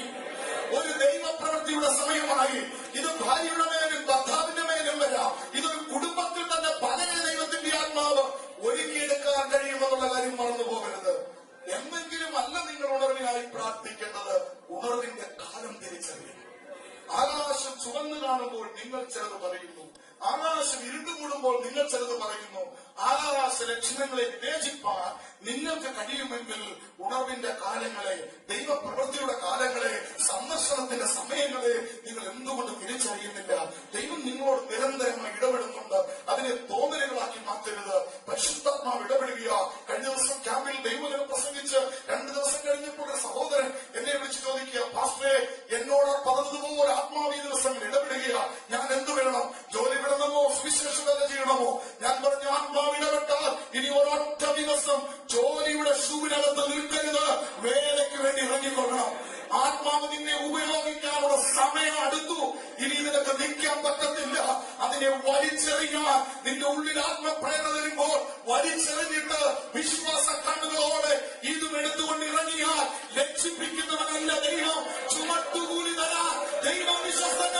Speaker 2: ഒരു ദൈവപ്രവൃത്തിയുടെ സമയമായി. ഇത് ഭാര്യയുടെ മേലും ഭർത്താവിന്റെ മേലും വരാം. ഇതൊരു കുടുംബത്തിൽ തന്നെ പലരെ ദൈവത്തിന്റെ ആത്മാവ് ഒരുക്കിയെടുക്കാൻ കഴിയുമെന്നുള്ള കാര്യം മറന്നു പോകരുത്. എന്തെങ്കിലും അല്ല നിങ്ങൾ ഉണർവിനായി പ്രാർത്ഥിക്കേണ്ടത്, ഉണർവിന്റെ കാലം തിരിച്ചറിയണം. ആകാശം ചുവന്നു കാണുമ്പോൾ നിങ്ങൾ ചിലത് പറയുന്നു, ആകാശം ഇരുണ്ടുകൂടുമ്പോൾ നിങ്ങൾ ചിലത് പറയുന്നു. ആകാശ ലക്ഷണങ്ങളെ വിവേചിപ്പാൻ നിങ്ങൾക്ക് കഴിയുമെങ്കിൽ ഉണർവിന്റെ കാലങ്ങളെ, ദൈവപ്രവൃത്തിയുടെ കാലങ്ങളെ, സന്ദർശനത്തിന്റെ സമയങ്ങളെ നിങ്ങൾ എന്തുകൊണ്ട് തിരിച്ചറിയുന്നില്ല? ദൈവം നിങ്ങളോട് നിരന്തരമായി ഇടപെടുന്നുണ്ട്. അതിനെ തോന്നലുകളാക്കി മാറ്റരുത്. പരിശുദ്ധാത്മാവ് ഇടപെടുക. കഴിഞ്ഞ ദിവസം ക്യാമ്പിൽ ദൈവജനം പ്രസംഗിച്ച് 2 ദിവസം കഴിഞ്ഞപ്പോൾ ഒരു സഹോദരൻ എന്നെ വിളിച്ച് ചോദിക്കുക, പാസ്റ്ററെ എന്നോട് പതതുപോലെ ആത്മാവ് ഈ ദിവസങ്ങൾ ഇടപെടുക, ഞാൻ എന്ത് വേണം? ജോലി വിടണമോ, സുവിശേഷ വേല ചെയ്യണമോ? ഞാൻ പറഞ്ഞു, ആത്മാവ് ഇടപെട്ടാൽ ഇനി ഒരൊറ്റ ദിവസം ജോലിയുടെ ഷൂവിനകത്ത് നിൽക്കരുത്, വേലയ്ക്ക് വേണ്ടി ഇറങ്ങിക്കൊള്ളണം. ആത്മാവ് നിന്നെ ഉപയോഗിക്കാനുള്ള സമയം അടുത്തു. ഇനി നിനക്ക് നിൽക്കാൻ പറ്റത്തില്ല. അതിനെ വലിച്ചെറിയാൻ നിന്റെ ഉള്ളിൽ ആത്മപ്രേരണ വരുമ്പോൾ വലിച്ചെറിഞ്ഞിട്ട് വിശ്വാസ കണ്ണുകളോടെ ഇതും എടുത്തുകൊണ്ട് ഇറങ്ങിയാൽ ലക്ഷിപ്പിക്കുന്നവനല്ല ദൈവം, ചുമട്ടുകൂലി തരാൻ ദൈവം വിശ്വസ്തന.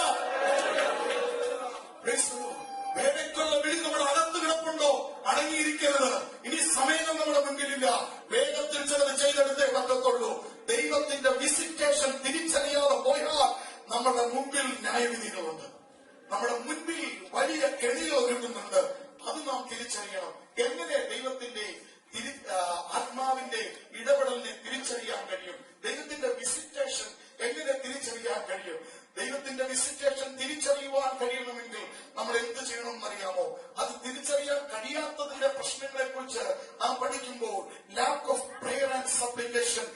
Speaker 2: വേലയ്ക്കുള്ള വിളി നമ്മുടെ അകത്ത് കിടപ്പുണ്ടോ? അടങ്ങിയിരിക്കരുത്. ഇനി സമയം നമ്മുടെ മുൻപിലില്ല. വേഗത്തിൽ ചിലത് ചെയ്തെടുത്തേ പറ്റത്തുള്ളൂ. ദൈവത്തിന്റെ വിസിറ്റേഷൻ തിരിച്ചറിയാതെ പോയാൽ നമ്മുടെ മുമ്പിൽ ന്യായവിധികളുണ്ട്, നമ്മുടെ മുൻപിൽ വലിയ കെണികൾ ഒരുങ്ങുന്നുണ്ട്. അത് നാം തിരിച്ചറിയണം. എങ്ങനെ ദൈവത്തിന്റെ ആത്മാവിന്റെ ഇടപെടലിനെ തിരിച്ചറിയാൻ കഴിയും? ദൈവത്തിന്റെ വിസിറ്റേഷൻ എങ്ങനെ തിരിച്ചറിയാൻ കഴിയും? ദൈവത്തിന്റെ വിസിറ്റേഷൻ തിരിച്ചറിയുവാൻ കഴിയണമെങ്കിൽ നമ്മൾ എന്ത് ചെയ്യണമെന്ന് അറിയാമോ? അത് തിരിച്ചറിയാൻ കഴിയാത്തതിന്റെ പ്രശ്നങ്ങളെ കുറിച്ച് നാം പഠിക്കുമ്പോൾ lack of prayer and supplication,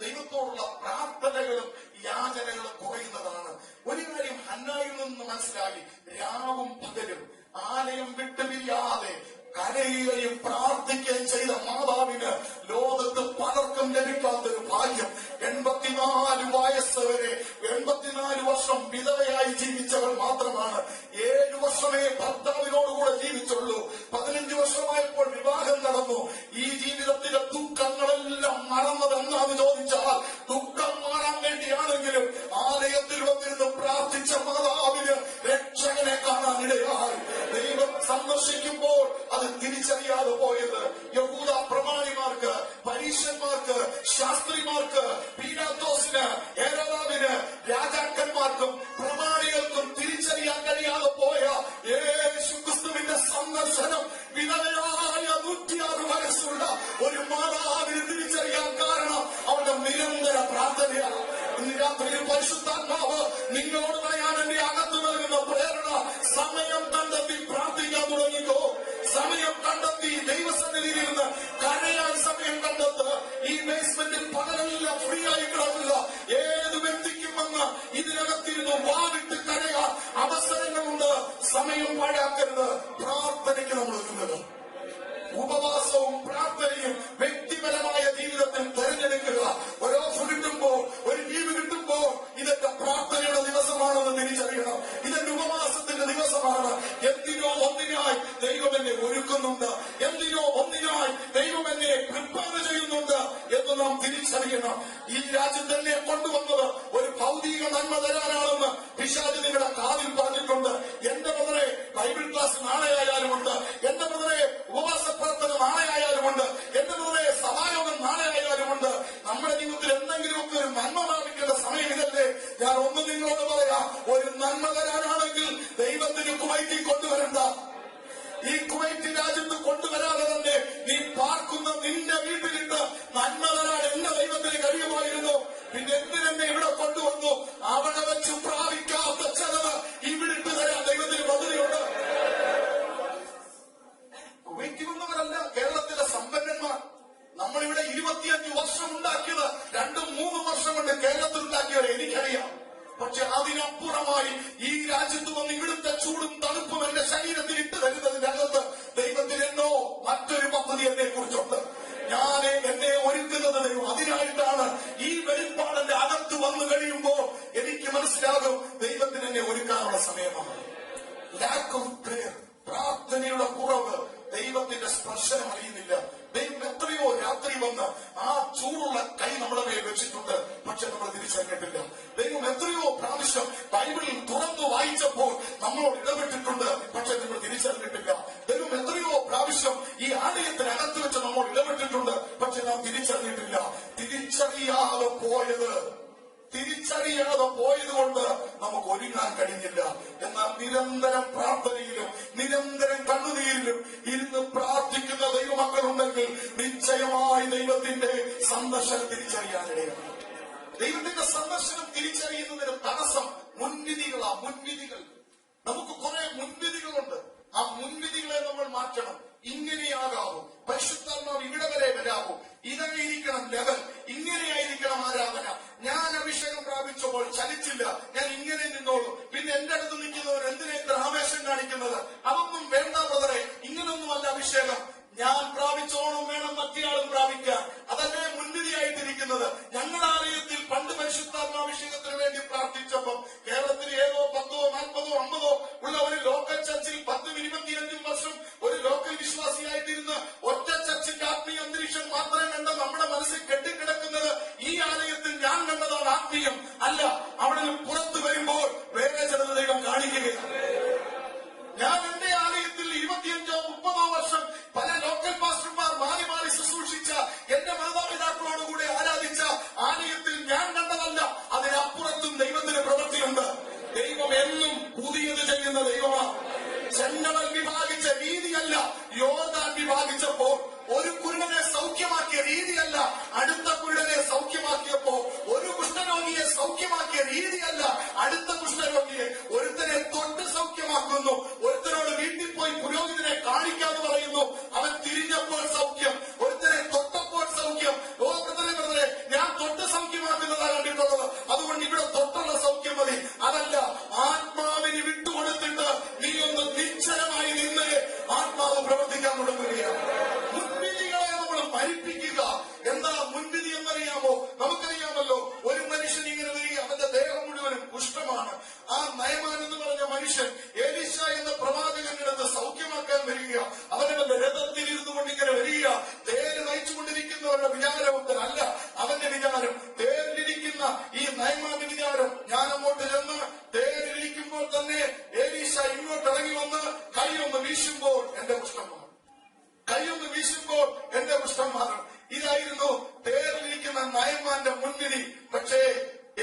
Speaker 2: ദൈവത്തോടുള്ള പ്രാർത്ഥനകളും യാചനകളും കുറയുന്നതാണ്. ഒരു കാര്യം ഹന്നായിൽ നിന്ന് മനസ്സിലായി, രാവും പകലും ആലയം വിട്ടുപിരിയാതെ കരയുകയും പ്രാർത്ഥിക്കുകയും ചെയ്ത മാതാവിന് ലോകത്ത് പലർക്കും ലഭിക്കാത്തൊരു ഭാഗ്യം. 84 വയസ്സ് വരെ 84 വർഷം വിധവയായി ജീവിച്ചവർ മാത്രമാണ്. 7 വർഷമേ ഭർത്താവിനോടുകൂടെ ജീവിച്ചുള്ളൂ. 15 വർഷമായപ്പോൾ വിവാഹം നടന്നു. ഈ ജീവിതത്തിലെ ദുഃഖങ്ങളെല്ലാം മറന്നത് എന്നാന്ന് ചോദിച്ചാൽ, ദുഃഖം മാറാൻ വേണ്ടിയാണെങ്കിലും ആലയത്തിൽ വന്നിരുന്ന് പ്രാർത്ഥിച്ച മാതാവിന് രക്ഷകനെ കാണാൻ ഇടയായി. ദൈവം സന്ദർശിക്കുമ്പോൾ അത് തിരിച്ചറിയാതെ പോയത് യഹൂദ പ്രമാണിമാർക്ക്, പരീശന്മാർക്ക്, ശാസ്ത്രിമാർക്ക്, പീലാത്തോസിന്, ഹെരോദാവിന്, രാജാക്കന്മാർക്കും പ്രമാണികൾക്കും തിരിച്ചറിയാൻ കഴിയാതെ പോയ യേശുക്രിസ്തുവിന്റെ സന്ദർശനം വിധവയായ 106 വയസ്സുള്ള ഒരു മാതാവിന് തിരിച്ചറിയാൻ കാരണം അവരുടെ നിരന്തര പ്രാർത്ഥനയാണ്. ഇന്ന് രാത്രിയിൽ പരിശുദ്ധാത്മാവ് നിങ്ങളോട് പറയാൻ എന്റെ അകത്ത് നൽകുന്ന പ്രേരണ, സമയം കണ്ടെത്തി പ്രാർത്ഥിക്കാൻ തുടങ്ങിക്കോ. സമയം കണ്ടെത്തി ദൈവസന്നിധിയിൽ ഇരുന്ന് കരയാൻ സമയം കണ്ടെത്ത്. ഈ ബേസ്മെന്റിൽ പകലെല്ലാം ഫ്രീ ആയി കിടക്കുക. ഏത് വ്യക്തിക്കും വന്ന് ഇതിനകത്തിരുന്ന് വാവിട്ട് കരയാൻ അവസരങ്ങളുണ്ട്. സമയം പാഴാക്കരുത്. പ്രാർത്ഥനയ്ക്ക് നമ്മൾ ഒരുങ്ങുക. ഉപവാസവും പ്രാർത്ഥനയും വ്യക്തിപരമായ ജീവിതത്തിൽ തെരഞ്ഞെടുക്കുക. ഒരു ഓഫ് കിട്ടുമ്പോൾ, ഒരു ലീവ് കിട്ടുമ്പോൾ ഇതൊക്കെ പ്രാർത്ഥനയുടെ ദിവസമാണെന്ന് തിരിച്ചറിയണം. ഇതെന്റെ ഉപവാസത്തിന്റെ ദിവസമാണ്. എന്തിനോ ഒന്നിനായി ദൈവം എന്നെ ഒരുക്കുന്നുണ്ട്, എന്തിനോ ഒന്നിനായി ദൈവം എന്നെ പ്രിപ്പയർ ചെയ്യുന്നുണ്ട് എന്ന് നാം തിരിച്ചറിയണം. ഈ രാജ്യത്ത് എന്നെ കൊണ്ടുവന്നത് ഒരു ഭൗതിക നന്മ തരാനാണെന്ന് പിശാച് നിങ്ങളുടെ കാതിൽ പറഞ്ഞിട്ടുണ്ട്. എന്റെ ബ്രദറെ ബൈബിൾ ക്ലാസ് നാളെ ആയാലുമുണ്ട്, എന്റെ ബ്രദറെ ഉപവാസ പ്രാർത്ഥന നാളെ ആയാലുമുണ്ട്, എന്റെ ബ്രദറെ സഭായോഗം നാളെ ആയാലുമുണ്ട്. നമ്മുടെ ജീവിതത്തിൽ എന്തെങ്കിലുമൊക്കെ ഒരു നന്മ പ്രാപിക്കേണ്ട സമയം ഇതല്ലേ? ഞാൻ ഒന്ന് നിങ്ങളോട് പറയാം, ഒരു നന്മ തരാനാണെങ്കിൽ ദൈവത്തിന് കുവൈറ്റിൽ കൊണ്ടുവരണ്ട. ഈ കുവൈറ്റ് രാജ്യത്ത് കൊണ്ടുവരാതെ തന്നെ നീ പാർക്കുന്ന നിന്റെ വീട്ടിലിട്ട് നന്മ തരാൻ എന്റെ ദൈവം ഉണ്ടാക്കിയത് 2-3 വർഷം കൊണ്ട് കേരളത്തിൽ ഉണ്ടാക്കിയവരെ എനിക്കറിയാം. പക്ഷെ അതിനപ്പുറമായി ഈ രാജ്യത്ത് വന്ന് ഇവിടുത്തെ ചൂടും തണുപ്പും എന്റെ ശരീരത്തിൽ ഇട്ട് തരുന്നതിനകത്ത് ദൈവത്തിനെന്നോ മറ്റൊരു പദ്ധതി എന്നെ കുറിച്ചുണ്ട്. ഞാൻ എന്നെ ഒരുക്കുന്നത് ദൈവം അതിനായിട്ടാണ്. ഈ വെളിപ്പാടിന്റെ അകത്ത് വന്നു കഴിയുമ്പോൾ എനിക്ക് മനസ്സിലാകും ദൈവത്തിന് എന്നെ ഒരുക്കാനുള്ള സമയമാണ്. ലാക്ക് ഓഫ് പ്രേയർ, പ്രാർത്ഥനയുടെ കുറവ്, ദൈവത്തിന്റെ സ്പർശനം അറിയുന്നില്ല. ദൈവം എത്രയോ രാത്രി വന്ന് ആ ചൂടുള്ള കൈ നമ്മുടെ മേൽ വെച്ചിട്ടുണ്ട്, പക്ഷെ നമ്മൾ തിരിച്ചറിഞ്ഞിട്ടില്ല. ദൈവം എത്രയോ പ്രാവശ്യം ബൈബിളിൽ തുറന്നു വായിച്ചപ്പോൾ നമ്മളോട് ഇടപെട്ടിട്ടുണ്ട്, പക്ഷെ നമ്മൾ തിരിച്ചറിഞ്ഞിട്ടില്ല. ദൈവം എത്രയോ പ്രാവശ്യം ഈ ആലയത്തിനകത്ത് വെച്ച് നമ്മൾ ഇടപെട്ടിട്ടുണ്ട്, പക്ഷെ നാം തിരിച്ചറിഞ്ഞിട്ടില്ല. തിരിച്ചറിയാതെ പോയത് കൊണ്ട് നമുക്ക് ഒരുങ്ങാൻ കഴിഞ്ഞില്ല. എന്നാൽ നിരന്തരം പ്രാർത്ഥനയിലും നിരന്തരം കണ്ണുനീരിലും ഇരുന്ന് പ്രാർത്ഥിക്കുന്ന ദൈവമക്കളുണ്ടെങ്കിൽ നിശ്ചയമായി ദൈവത്തിന്റെ സന്ദർശനം തിരിച്ചറിയാനിടയാണ്. ദൈവത്തിന്റെ സന്ദർശനം തിരിച്ചറിയുന്നതിന് തടസ്സം മുൻവിധികൾ. നമുക്ക് കുറെ മുൻവിധികളുണ്ട്. ആ മുൻവിധികളെ നമ്മൾ മാറ്റണം. ഇങ്ങനെയാകാവൂ, പരിശുദ്ധാത്മാവ് ഇവിടെ വരെ വരാവൂ, ഇതായിരിക്കണം ലെവൽ, ഇങ്ങനെയായിരിക്കണം ആരാധന. ഞാൻ അഭിഷേകം പ്രാപിച്ചപ്പോൾ ചലിച്ചില്ല, ഞാൻ ഇങ്ങനെ നിന്നോളൂ. പിന്നെ എന്റെ അടുത്ത് നിൽക്കുന്നവർ എന്തിനാ ഇത്ര ആവേശം കാണിക്കുന്നത്? അതൊന്നും വേണ്ട ബ്രദറെ, ഇങ്ങനൊന്നുമല്ല അഭിഷേകം. ഞാൻ പ്രാപിച്ചോണം വേണം മറ്റേയാളും പ്രാപിക്കാൻ. അതല്ലേ മുൻവിധിയായിട്ടിരിക്കുന്നത്. ഞങ്ങളുടെ ആലയത്തിൽ പണ്ട് പരിശുദ്ധാത്മാഭിഷേകത്തിന് വേണ്ടി പ്രാർത്ഥിച്ചപ്പം കേരളത്തിൽ ഏതോ 10, 40, 50 ഉള്ള ഒരു ലോക്കൽ ചർച്ചിൽ 10-25 വർഷം ഒരു ലോക്കൽ വിശ്വാസിയായിട്ടിരുന്ന് ഒറ്റ ചർച്ചിന്റെ ആത്മീയ അന്തരീക്ഷം മാത്രം കണ്ട നമ്മുടെ മനസ്സിൽ കെട്ടിക്കിടക്കുന്നത് ഈ ആലയത്തിൽ ഞാൻ കണ്ടതാണ് ആത്മീയം അല്ല. അവിടെ പുറത്തു വരുമ്പോൾ വേറെ ചിലത് ദൈവം കാണിക്കുകയാണ്. ഞാൻ എന്റെ ആലയത്തിൽ 25-30 വർഷം പല ലോക്കൽ പാസ്റ്റർമാർ മാറി മാറി ശുശ്രൂഷിച്ച എന്റെ മാതാപിതാക്കളോടുകൂടെ ആരാധിച്ച ആലയത്തിൽ ഞാൻ കണ്ടതല്ല. അതിനപ്പുറത്തും ദൈവത്തിന് പ്രവൃത്തിയുണ്ട്. ദൈവം എന്നും പുതിയത് ചെയ്യുന്ന ദൈവമാണ്. ചെങ്കടൽ വിഭാഗിച്ച രീതിയല്ല യോർദാൻ വിഭാഗിച്ചപ്പോൾ, ഒരു കുരുടനെ സൗഖ്യമാക്കിയ രീതിയല്ല അടുത്ത കുരുടനെ സൗഖ്യമാക്കിയപ്പോ, ഒരു കുഷ്ഠരോഗിയെ സൗഖ്യമാക്കിയ രീതിയല്ല അടുത്ത കുഷ്ഠരോഗിയെ. ഒരുത്തനെ തൊട്ട് സൗഖ്യമാക്കുന്നു, ഒരുത്തനോട് വീട്ടിൽ പോയി പുരോഹിതനെ കാണിക്കാന്ന് പറയുന്നു, അവൻ തിരിഞ്ഞപ്പോൾ സൗഖ്യം. ഒരുത്തനെ തൊട്ടപ്പോൾ സൗഖ്യം. ലോകത്തിലെ ബ്രദറെ, ഞാൻ തൊട്ട് സൗഖ്യമാക്കുന്നതാണ് കണ്ടിട്ടുള്ളത്, അതുകൊണ്ട് ഇവിടെ തൊട്ടുള്ള സൗഖ്യം മതി. അതല്ല, ആത്മാവിന് വിട്ടുകൊടുത്തിട്ട് നീ ഒന്ന് നിശ്ചലമായി നിന്ന് ആത്മാവ് പ്രവർത്തിക്കാൻ തുടങ്ങുകയാണ്. മുൻവിധികളെ നമ്മൾ മരിപ്പിക്കുക. എന്താ മുൻവിധി എന്നറിയാമോ? നമുക്കറിയാമല്ലോ, ഒരു മനുഷ്യൻ ഇങ്ങനെ വരിക, അവന്റെ ദേഹം മുഴുവനും കുഷ്ഠമാണ്. ആ നയമാൻ എന്ന് പറഞ്ഞ മനുഷ്യൻ എലീശ എന്ന പ്രവാചകന്റെ അടുത്ത് സൗഖ്യമാക്കാൻ വരിക. അവനവന്റെ രഥത്തിൽ ഇരുന്നു കൊണ്ടിങ്ങനെ വരിക. തേര് നയിച്ചുകൊണ്ടിരിക്കുന്നവരുടെ വിചാരമൊത്തരല്ല അവന്റെ വിചാരം. തേരിലിരിക്കുന്ന ഈ നയമാന്റെ വിചാരം, ഞാൻ അങ്ങോട്ട് ചെന്ന് തേരിലിരിക്കുമ്പോൾ തന്നെ എലീശ ഇങ്ങോട്ട് ഇറങ്ങി വന്ന് കൈയൊന്ന് വീശുമ്പോൾ എന്റെ കുഷ്ഠം മാറും, കൈയൊന്ന് വീശുമ്പോൾ എന്റെ കുഷ്ഠം മാറും. ഇതായിരുന്നു തേരിലിരിക്കുന്ന നയമാന്റെ മുൻവിധി. പക്ഷേ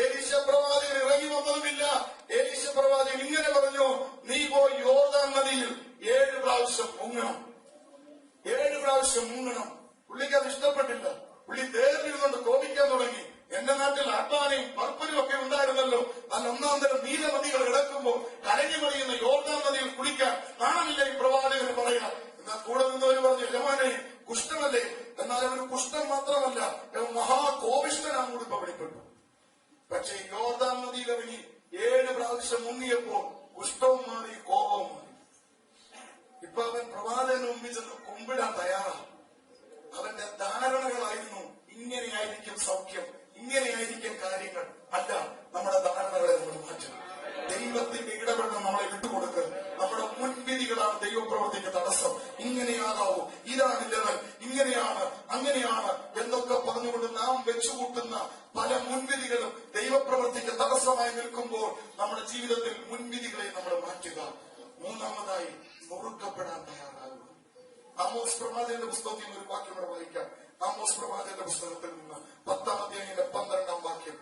Speaker 2: എലീശ പ്രവാചകൻ ഇറങ്ങി വന്നതുമില്ല. എലീശ പ്രവാചകൻ ഇങ്ങനെ പറഞ്ഞു, നീ പോയി യോർദാൻ നദിയിൽ 7 പ്രാവശ്യം മുങ്ങണം. 7 പ്രാവശ്യം മുങ്ങണം. പുള്ളിക്ക് അത് ഇഷ്ടപ്പെട്ടില്ല. പുള്ളി തേരിലിരുന്നുകൊണ്ട് കോപിക്കാൻ തുടങ്ങി. എന്റെ നാട്ടിൽ അഡ്വാനയും പർപ്പനും ഒക്കെ ഉണ്ടായിരുന്നല്ലോ. നല്ല ഒന്നാം തരം നീല നദികൾ കിടക്കുമ്പോൾ കരഞ്ഞു മറിയുന്ന യോർദാൻ നദിയിൽ കുളിക്കാൻ നാണമില്ല ഈ പ്രവാചകന് പറയാം. എന്നാൽ കൂടെ നിന്നവർ പറഞ്ഞു, യജമാനെ കുഷ്ഠമല്ലേ? എന്നാൽ അവന് കുഷ്ഠം മാത്രമല്ല, മഹാകോപിഷ്ഠനാണ് കൂടി ഇപ്പൊ വെളിപ്പെട്ടു. പക്ഷെ യോർദാൻ നദിയിൽ ഇറങ്ങി 7 പ്രാവശ്യം മുങ്ങിയപ്പോൾ കുഷ്ഠവും മാറി, കോപവും മാറി. ഇപ്പൊ അവൻ പ്രവാചകന് മുമ്പിൽ ചെന്ന് കുമ്പിടാൻ തയ്യാറാണ്. അവന്റെ ധാരണകളായിരുന്നു ഇങ്ങനെയായിരിക്കും സൗഖ്യം, ഇങ്ങനെയായിരിക്കും കാര്യങ്ങൾ. അല്ല, നമ്മുടെ ധാരണകളെ നമ്മൾ മാറ്റണം. ദൈവത്തിന്റെ ഇടപെടൽ നമ്മളെ വിട്ടുകൊടുക്കുക. നമ്മുടെ മുൻവിധികളാണ് ദൈവപ്രവൃത്തിക്ക് തടസ്സം. ഇങ്ങനെയാകാവൂ, ഇതാണ് ലെവൽ, ഇങ്ങനെയാണ്, അങ്ങനെയാണ് എന്നൊക്കെ പറഞ്ഞുകൊണ്ട് നാം വെച്ചുകൂട്ടുന്ന പല മുൻവിധികളും ദൈവപ്രവൃത്തിക്ക് തടസ്സമായി നിൽക്കുമ്പോൾ നമ്മുടെ ജീവിതത്തിൽ മുൻവിധികളെ നമ്മൾ മാറ്റുക. മൂന്നാമതായി, നുറുക്കപ്പെടാൻ തയ്യാറാകുക. ആമോസ് പ്രവാചകന്റെ പുസ്തകത്തിൽ ഒരു വാക്യം ഇവിടെ വായിക്കാം. ആമോസ് പ്രവാചകന്റെ പുസ്തകത്തിൽ നിന്ന് 10-ാം അധ്യായത്തിന്റെ 12-ാം വാക്യം.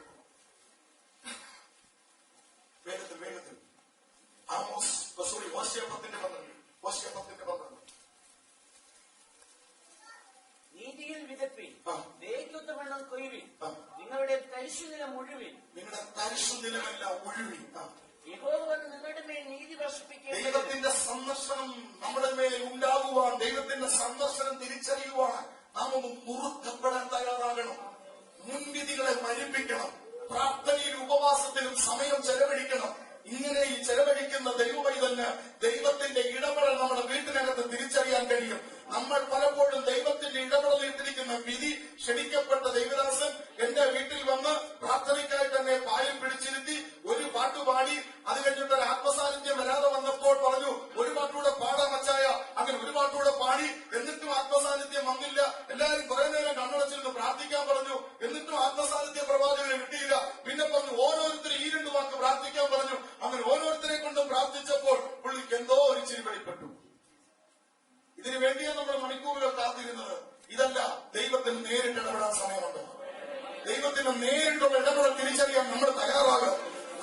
Speaker 2: വേഗത്തിൽ ആമോസ്, സോറി, ഓശിയ 10:12.
Speaker 1: നീതിയിൽ വിതപ്പി, വേഗൊത്ത വെള്ളം കൊയ്യുവിൻ, നിങ്ങളുടെ തരിശുനിലം ഒഴുവിൻ.
Speaker 2: നിങ്ങളുടെ തരിശുനിലമെല്ലാം ഒഴുവിൻ.
Speaker 1: യഹോവ വന്ന് നിങ്ങളുടെ മേൽ നീതി വർഷിപ്പിക്കുക.
Speaker 2: ദൈവത്തിന്റെ സന്ദർശനം നമ്മുടെ മേൽ ഉണ്ടാകുവാൻ, ദൈവത്തിന്റെ സന്ദർശനം തിരിച്ചറിയുവാൻ നാം ഒന്ന് നുറുക്കപ്പെടാൻ തയ്യാറാകണം. മുൻ സമയം ചെലവഴിക്കണം. ഇങ്ങനെ ഈ ചെലവഴിക്കുന്ന ദൈവവൈതലിന് ദൈവത്തിന്റെ ഇടപെടൽ നമ്മുടെ വീട്ടിനകത്ത് തിരിച്ചറിയാൻ കഴിയും. നമ്മൾ പലപ്പോഴും ദൈവത്തിന്റെ ഇടപെടലിട്ടിരിക്കുന്ന വിധി ക്ഷണിക്കപ്പെട്ട ദൈവദാസൻ എന്റെ വീട്ടിൽ വന്ന് പ്രാർത്ഥനയ്ക്കായി തന്നെ പായിൽ പിടിച്ചിരുത്തി ഒരു പാട്ടുപാടി, അത് കഴിഞ്ഞിട്ട് ഒരു ആത്മസാന്നിധ്യം വരാതെ വന്നപ്പോൾ പറഞ്ഞു ഒരു പാട്ടുകൂടെ പാടാൻ വച്ചായ, അങ്ങനെ ഒരു പാട്ടുകൂടെ പാടി. എന്നിട്ടും ആത്മസാന്നിധ്യം വന്നില്ല. എല്ലാവരും കുറെ നേരം കണ്ണടച്ചിരുന്ന് പ്രാർത്ഥിക്കാൻ പറഞ്ഞു. എന്നിട്ടും ആത്മസാന്നിധ്യ പ്രവാചകനെ കിട്ടിയില്ല. പിന്നെ പറഞ്ഞു ഓരോരുത്തരും ഈ 2 വാക്ക് പ്രാർത്ഥിക്കാൻ പറഞ്ഞു. അങ്ങനെ ഓരോരുത്തരെ കൊണ്ടും പ്രാർത്ഥിച്ചപ്പോൾ പുള്ളിക്ക് എന്തോ ഒരു ചിരി വെളിപ്പെട്ടു. ഇതിനു വേണ്ടിയാണ് നമ്മൾ മണിക്കൂറുകൾ കാത്തിരുന്നത്. ഇതല്ല, ദൈവത്തിന് നേരിട്ട് ഇടപെടാൻ സമയമുണ്ട്. ദൈവത്തിന് നേരിട്ടുള്ള ഇടപെടൽ തിരിച്ചറിയാൻ നമ്മൾ തയ്യാറാകുക.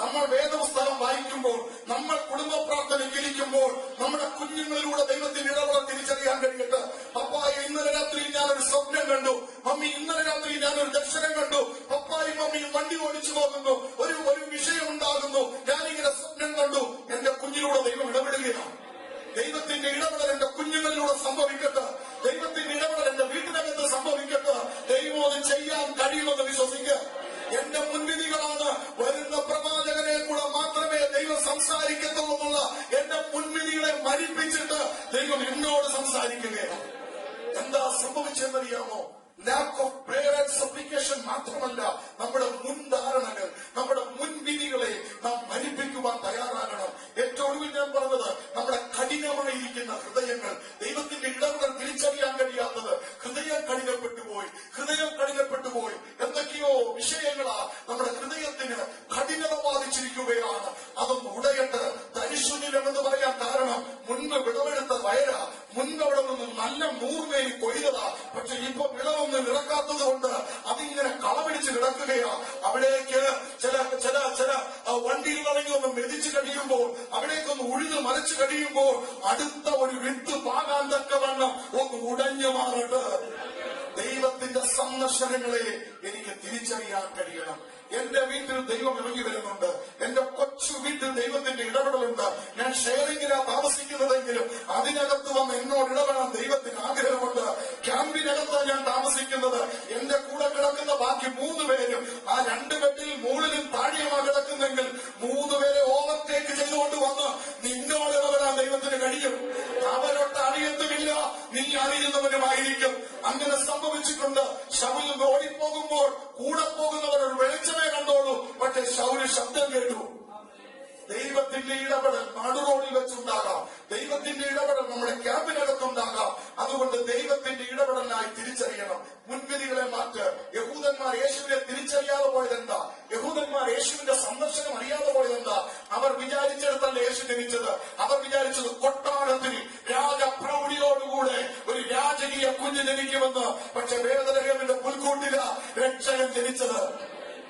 Speaker 2: നമ്മൾ വേദപുസ്തകം വായിക്കുമ്പോൾ, നമ്മൾ കുടുംബ പ്രാർത്ഥനയ്ക്ക് ഇരിക്കുമ്പോൾ നമ്മുടെ കുഞ്ഞുങ്ങളിലൂടെ ദൈവത്തിന്റെ ഇടപെടൽ തിരിച്ചറിയാൻ കഴിയട്ടെ. പപ്പായ ഇന്നലെ രാത്രി ഞാനൊരു സ്വപ്നം കണ്ടു, മമ്മി ഇന്നലെ രാത്രി ഞാനൊരു ദർശനം കണ്ടു, പപ്പായും മമ്മിയും വണ്ടി ഓടിച്ചു പോകുന്നു, ഒരു വിഷയം ഉണ്ടാകുന്നു, ഞാനിങ്ങനെ സ്വപ്നം കണ്ടു. എന്റെ കുഞ്ഞിലൂടെ ദൈവം ഇടപെടുകയാണ്. ദൈവത്തിന്റെ ഇടപെടൽ എന്റെ കുഞ്ഞുങ്ങളിലൂടെ സംഭവിക്കട്ടെ. ദൈവത്തിന്റെ ഇടപെടൽ എന്റെ വീട്ടിനകത്ത് സംഭവിക്കട്ടെ. ദൈവം അത് ചെയ്യാൻ കഴിയുമെന്ന് വിശ്വസിക്കുക. എന്റെ മുൻവിധികളാണ്, വരുന്ന പ്രവാചകനെ കൂടെ മാത്രമേ ദൈവം സംസാരിക്കത്തുള്ളൂ എന്നുള്ള എന്റെ മുൻവിധികളെ മരിപ്പിച്ചിട്ട് ദൈവം എന്നോട് സംസാരിക്കുകയാണ്. എന്താ സംഭവിച്ചെന്നറിയാമോ? Lack of prayer and supplication മാത്രമല്ല, നമ്മുടെ മുൻധാരണകൾ, നമ്മുടെ മുൻവിധികളെ നാം മരിപ്പിക്കുവാൻ തയ്യാറാകണം. ഏറ്റവും ഒടുവിൽ ഞാൻ പറഞ്ഞത്, നമ്മുടെ കഠിനമായിരിക്കുന്ന ഹൃദയങ്ങൾ, ദൈവത്തിന്റെ ഇടപെടൽ തിരിച്ചറിയാൻ കഴിയാത്തത്, ഹൃദയം കഠിനപ്പെട്ടുപോയി. എന്തൊക്കെയോ വിഷയങ്ങളാ നമ്മുടെ ഹൃദയത്തിന് കഠിനത ബാധിച്ചിരിക്കുകയാണ്. അതൊന്ന് ഉടയട്ട്. തരിശുനിലം എന്ന് പറയാൻ കാരണം, മുൻപ് വിളവെടുത്ത വയല, മുൻപ് അവിടെ നിന്ന് നല്ല മൂർമേനി കൊയ്തതാ. പക്ഷെ ഇപ്പൊ വിളവൊന്നും ഇറക്കാത്തത് കൊണ്ട് അതിങ്ങനെ കളപിടിച്ച് കിടക്കുകയാ. അവിടേക്ക് ചില വണ്ടിയിൽ ഇറങ്ങി ഒന്ന് മെതിച്ചു കഴിയുമ്പോൾ, അവിടേക്കൊന്ന് ഉഴുത് മറിച്ചു കഴിയുമ്പോൾ അടുത്ത ഒരു വിത്ത് പാകാൻ തക്കവണ്ണം ഒന്ന് ഉടഞ്ഞു മാറട്ടെ. ദൈവത്തിന്റെ സന്ദർശനങ്ങളെ എനിക്ക് തിരിച്ചറിയാൻ കഴിയണം. എന്റെ വീട്ടിൽ ദൈവം ഇറങ്ങി വരുന്നുണ്ട്. എന്റെ കൊച്ചു വീട്ടിൽ ദൈവത്തിന്റെ ഇടപെടലുണ്ട്. ഞാൻ ഷെയറിങ്ങിലാ താമസിക്കുന്നതെങ്കിലും അതിനകത്ത് വന്ന് എന്നോട് ഇടപെടാൻ ദൈവത്തിന് ആഗ്രഹമുണ്ട്. ക്യാമ്പിനകത്താണ് ഞാൻ താമസിക്കുന്നത്. എന്റെ കൂടെ കിടക്കുന്ന ബാക്കി 3 പേരും ആ 2 ബെഡിൽ മുകളിലും താഴെയുമാണ് കിടക്കുന്നെങ്കിൽ 3 പേരെ ഓവർടേക്ക് ചെയ്തുകൊണ്ട് വന്ന് നിന്നോട് ഇടപെടാൻ ദൈവത്തിന് കഴിയും. അവരൊട്ട് അറിയത്തുമില്ല, നീ അറിയുന്നവനുമായിരിക്കും. അങ്ങനെ സംഭവിച്ചിട്ടുണ്ട്. ശൗൽ ഓടിപ്പോകുമ്പോൾ കൂടെ പോകുന്നവർ ഒരു വെളിച്ചമേ കണ്ടോളൂ. പക്ഷെ ശൗല് ശബ്ദം കേട്ടു. ദൈവത്തിന്റെ ഇടപെടൽ നടുറോഡിൽ വെച്ചുണ്ടാകാം. ദൈവത്തിന്റെ ഇടപെടൽ നമ്മുടെ ക്യാമ്പിനകത്തുണ്ടാകാം. അതുകൊണ്ട് ദൈവത്തിന്റെ ഇടപെടലിനായി തിരിച്ചറിയണം. മുൻവിധികളെ മാറ്റ്. യഹൂദന്മാർ യേശുവിനെ തിരിച്ചറിയാതെ പോയതെന്താ? യഹൂദന്മാർ യേശുവിന്റെ സന്ദർശനം അറിയാതെ പോയതെന്താ? അവർ വിചാരിച്ചെടുത്തല്ല യേശു ജനിച്ചത്. അവർ വിചാരിച്ചത് കൊട്ടാരത്തിൽ രാജപ്രൗഢിയോടുകൂടെ ഒരു രാജകീയ കുഞ്ഞ് ജനിക്കുമെന്ന്. പക്ഷെ ബേത്ലഹേമിന്റെ പുൽക്കൂട്ടില രക്ഷകൻ ജനിച്ചത്.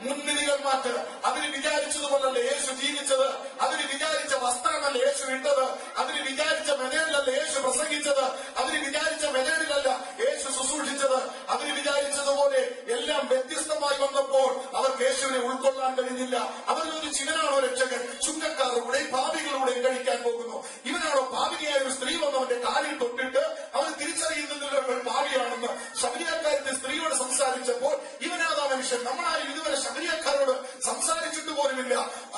Speaker 2: മുൻവിധികൾ മാറ്റ്. അതിന് വിചാരിച്ചതുപോലല്ല യേശു ജീവിച്ചത്. അതിന് വിചാരിച്ച വസ്ത്രമല്ല യേശു ഇട്ടത്. അതിന് വിചാരിച്ച മെനയിലല്ല യേശു പ്രസംഗിച്ചത്. അതിന് വിചാരിച്ച മെനയിലല്ല യേശു ശുശ്രൂഷിച്ചത്. അതിന് വിചാരിച്ചതുപോലെ എല്ലാം വ്യത്യസ്തമായി വന്നപ്പോൾ അവർക്ക് യേശുവിനെ ഉൾക്കൊള്ളാൻ കഴിഞ്ഞില്ല. അവരൊരു ചിവനാണോ രക്ഷകൻ? ചുങ്കക്കാരുടെയും പാപികളുടെയും കഴിക്കാൻ പോകുന്നു. ഇവനാണോ പാപികയായ ഒരു സ്ത്രീ വന്നവന്റെ കാലിൽ തൊട്ടിട്ട് അവൻ തിരിച്ചറിയുന്നതിൽ പാപിയാണെന്ന് ശബരിയാക്കാരത്തെ സ്ത്രീയോട് സംസാരിച്ചപ്പോൾ ഇവനാതാ മനുഷ്യൻ, നമ്മളാരും ഇതുവരെ ശബരിയാക്കാരോട് സംസാരിച്ചിട്ട് പോലുമില്ല.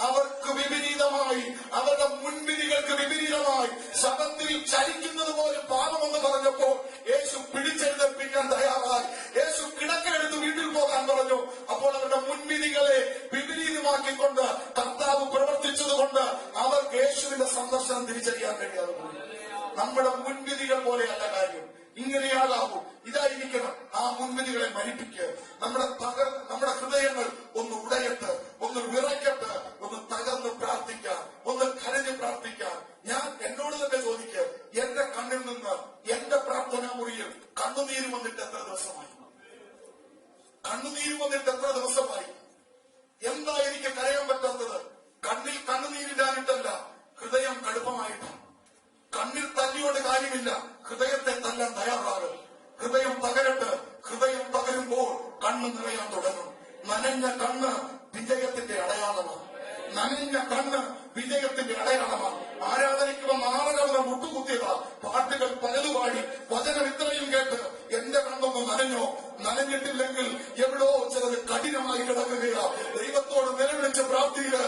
Speaker 2: അവർക്ക് വിപരീതമായി, അവരുടെ മുൻവിധികൾക്ക് വിപരീതമായി ശബത്തിൽ ചലിക്കുന്നത് പോലെ പാപമെന്ന് പറഞ്ഞപ്പോൾ യേശു പിടിച്ചെഴുന്നേൽപ്പിക്കാൻ തയ്യാറായി. യേശു കിടക്കെടുത്ത് വീട്ടിൽ പോകാൻ പറഞ്ഞു. അപ്പോൾ അവരുടെ മുൻവിധികളെ വിപരീതമാക്കിക്കൊണ്ട് കർത്താവ് പ്രവർത്തിച്ചതുകൊണ്ട് അവർക്ക് യേശുവിന്റെ സന്ദർശനം തിരിച്ചറിയാൻ കഴിയാതെ പോയി. നമ്മുടെ മുൻവിധികൾ പോലെയല്ല കാര്യം. ഇങ്ങനെയാകാവൂ, ഇതായിരിക്കണം. ആ മുൻവിധികളെ മരിപ്പിക്കുക. നമ്മുടെ ഹൃദയങ്ങൾ ഒന്ന് ഉടയട്ട്, ഒന്ന് വിറയ്ക്കട്ട്, ഒന്ന് തകർന്ന് പ്രാർത്ഥിക്കാൻ, ഒന്ന് കരഞ്ഞ് പ്രാർത്ഥിക്കാൻ. ഞാൻ എന്നോട് തന്നെ ചോദിക്കുക, എന്റെ കണ്ണിൽ നിന്ന് എന്റെ പ്രാർത്ഥനാ മുറിയിൽ കണ്ണുനീര് വന്നിട്ട് എത്ര ദിവസമായി? കണ്ണുനീര് വന്നിട്ട് എത്ര ദിവസമായി? എന്താ എനിക്ക് കരയാൻ പറ്റാത്തത്? കണ്ണിൽ കണ്ണുനീരിടാനിട്ടല്ല, ഹൃദയം കടുപ്പമായിട്ടാണ്. കണ്ണിൽ തല്ലിയോട് കാര്യമില്ല, ഹൃദയത്തെ തല്ലാൻ തയ്യാറാകും. ഹൃദയം തകരട്ട്. ഹൃദയം തകരുമ്പോൾ കണ്ണ് നിറയാൻ തുടങ്ങും. നനഞ്ഞ കണ്ണ് വിജയത്തിന്റെ അടയാളമാണ്. നനഞ്ഞ കണ്ണ് വിജയത്തിന്റെ അടയാളമാണ്. ആരാധനയ്ക്ക് വന്ന് 6 മുട്ടുകുത്തിയതാ. പാട്ടുകൾ പലതു പാടി, വചനം ഇത്രയും കേട്ട് എന്റെ കണ്ണൊന്ന് നനഞ്ഞോ? നനഞ്ഞിട്ടില്ലെങ്കിൽ എവിടോ ചിലത് കഠിനമായി കിടക്കുകയാ. ദൈവത്തോട് നിലവിളിച്ച് പ്രാർത്ഥിക്കുക.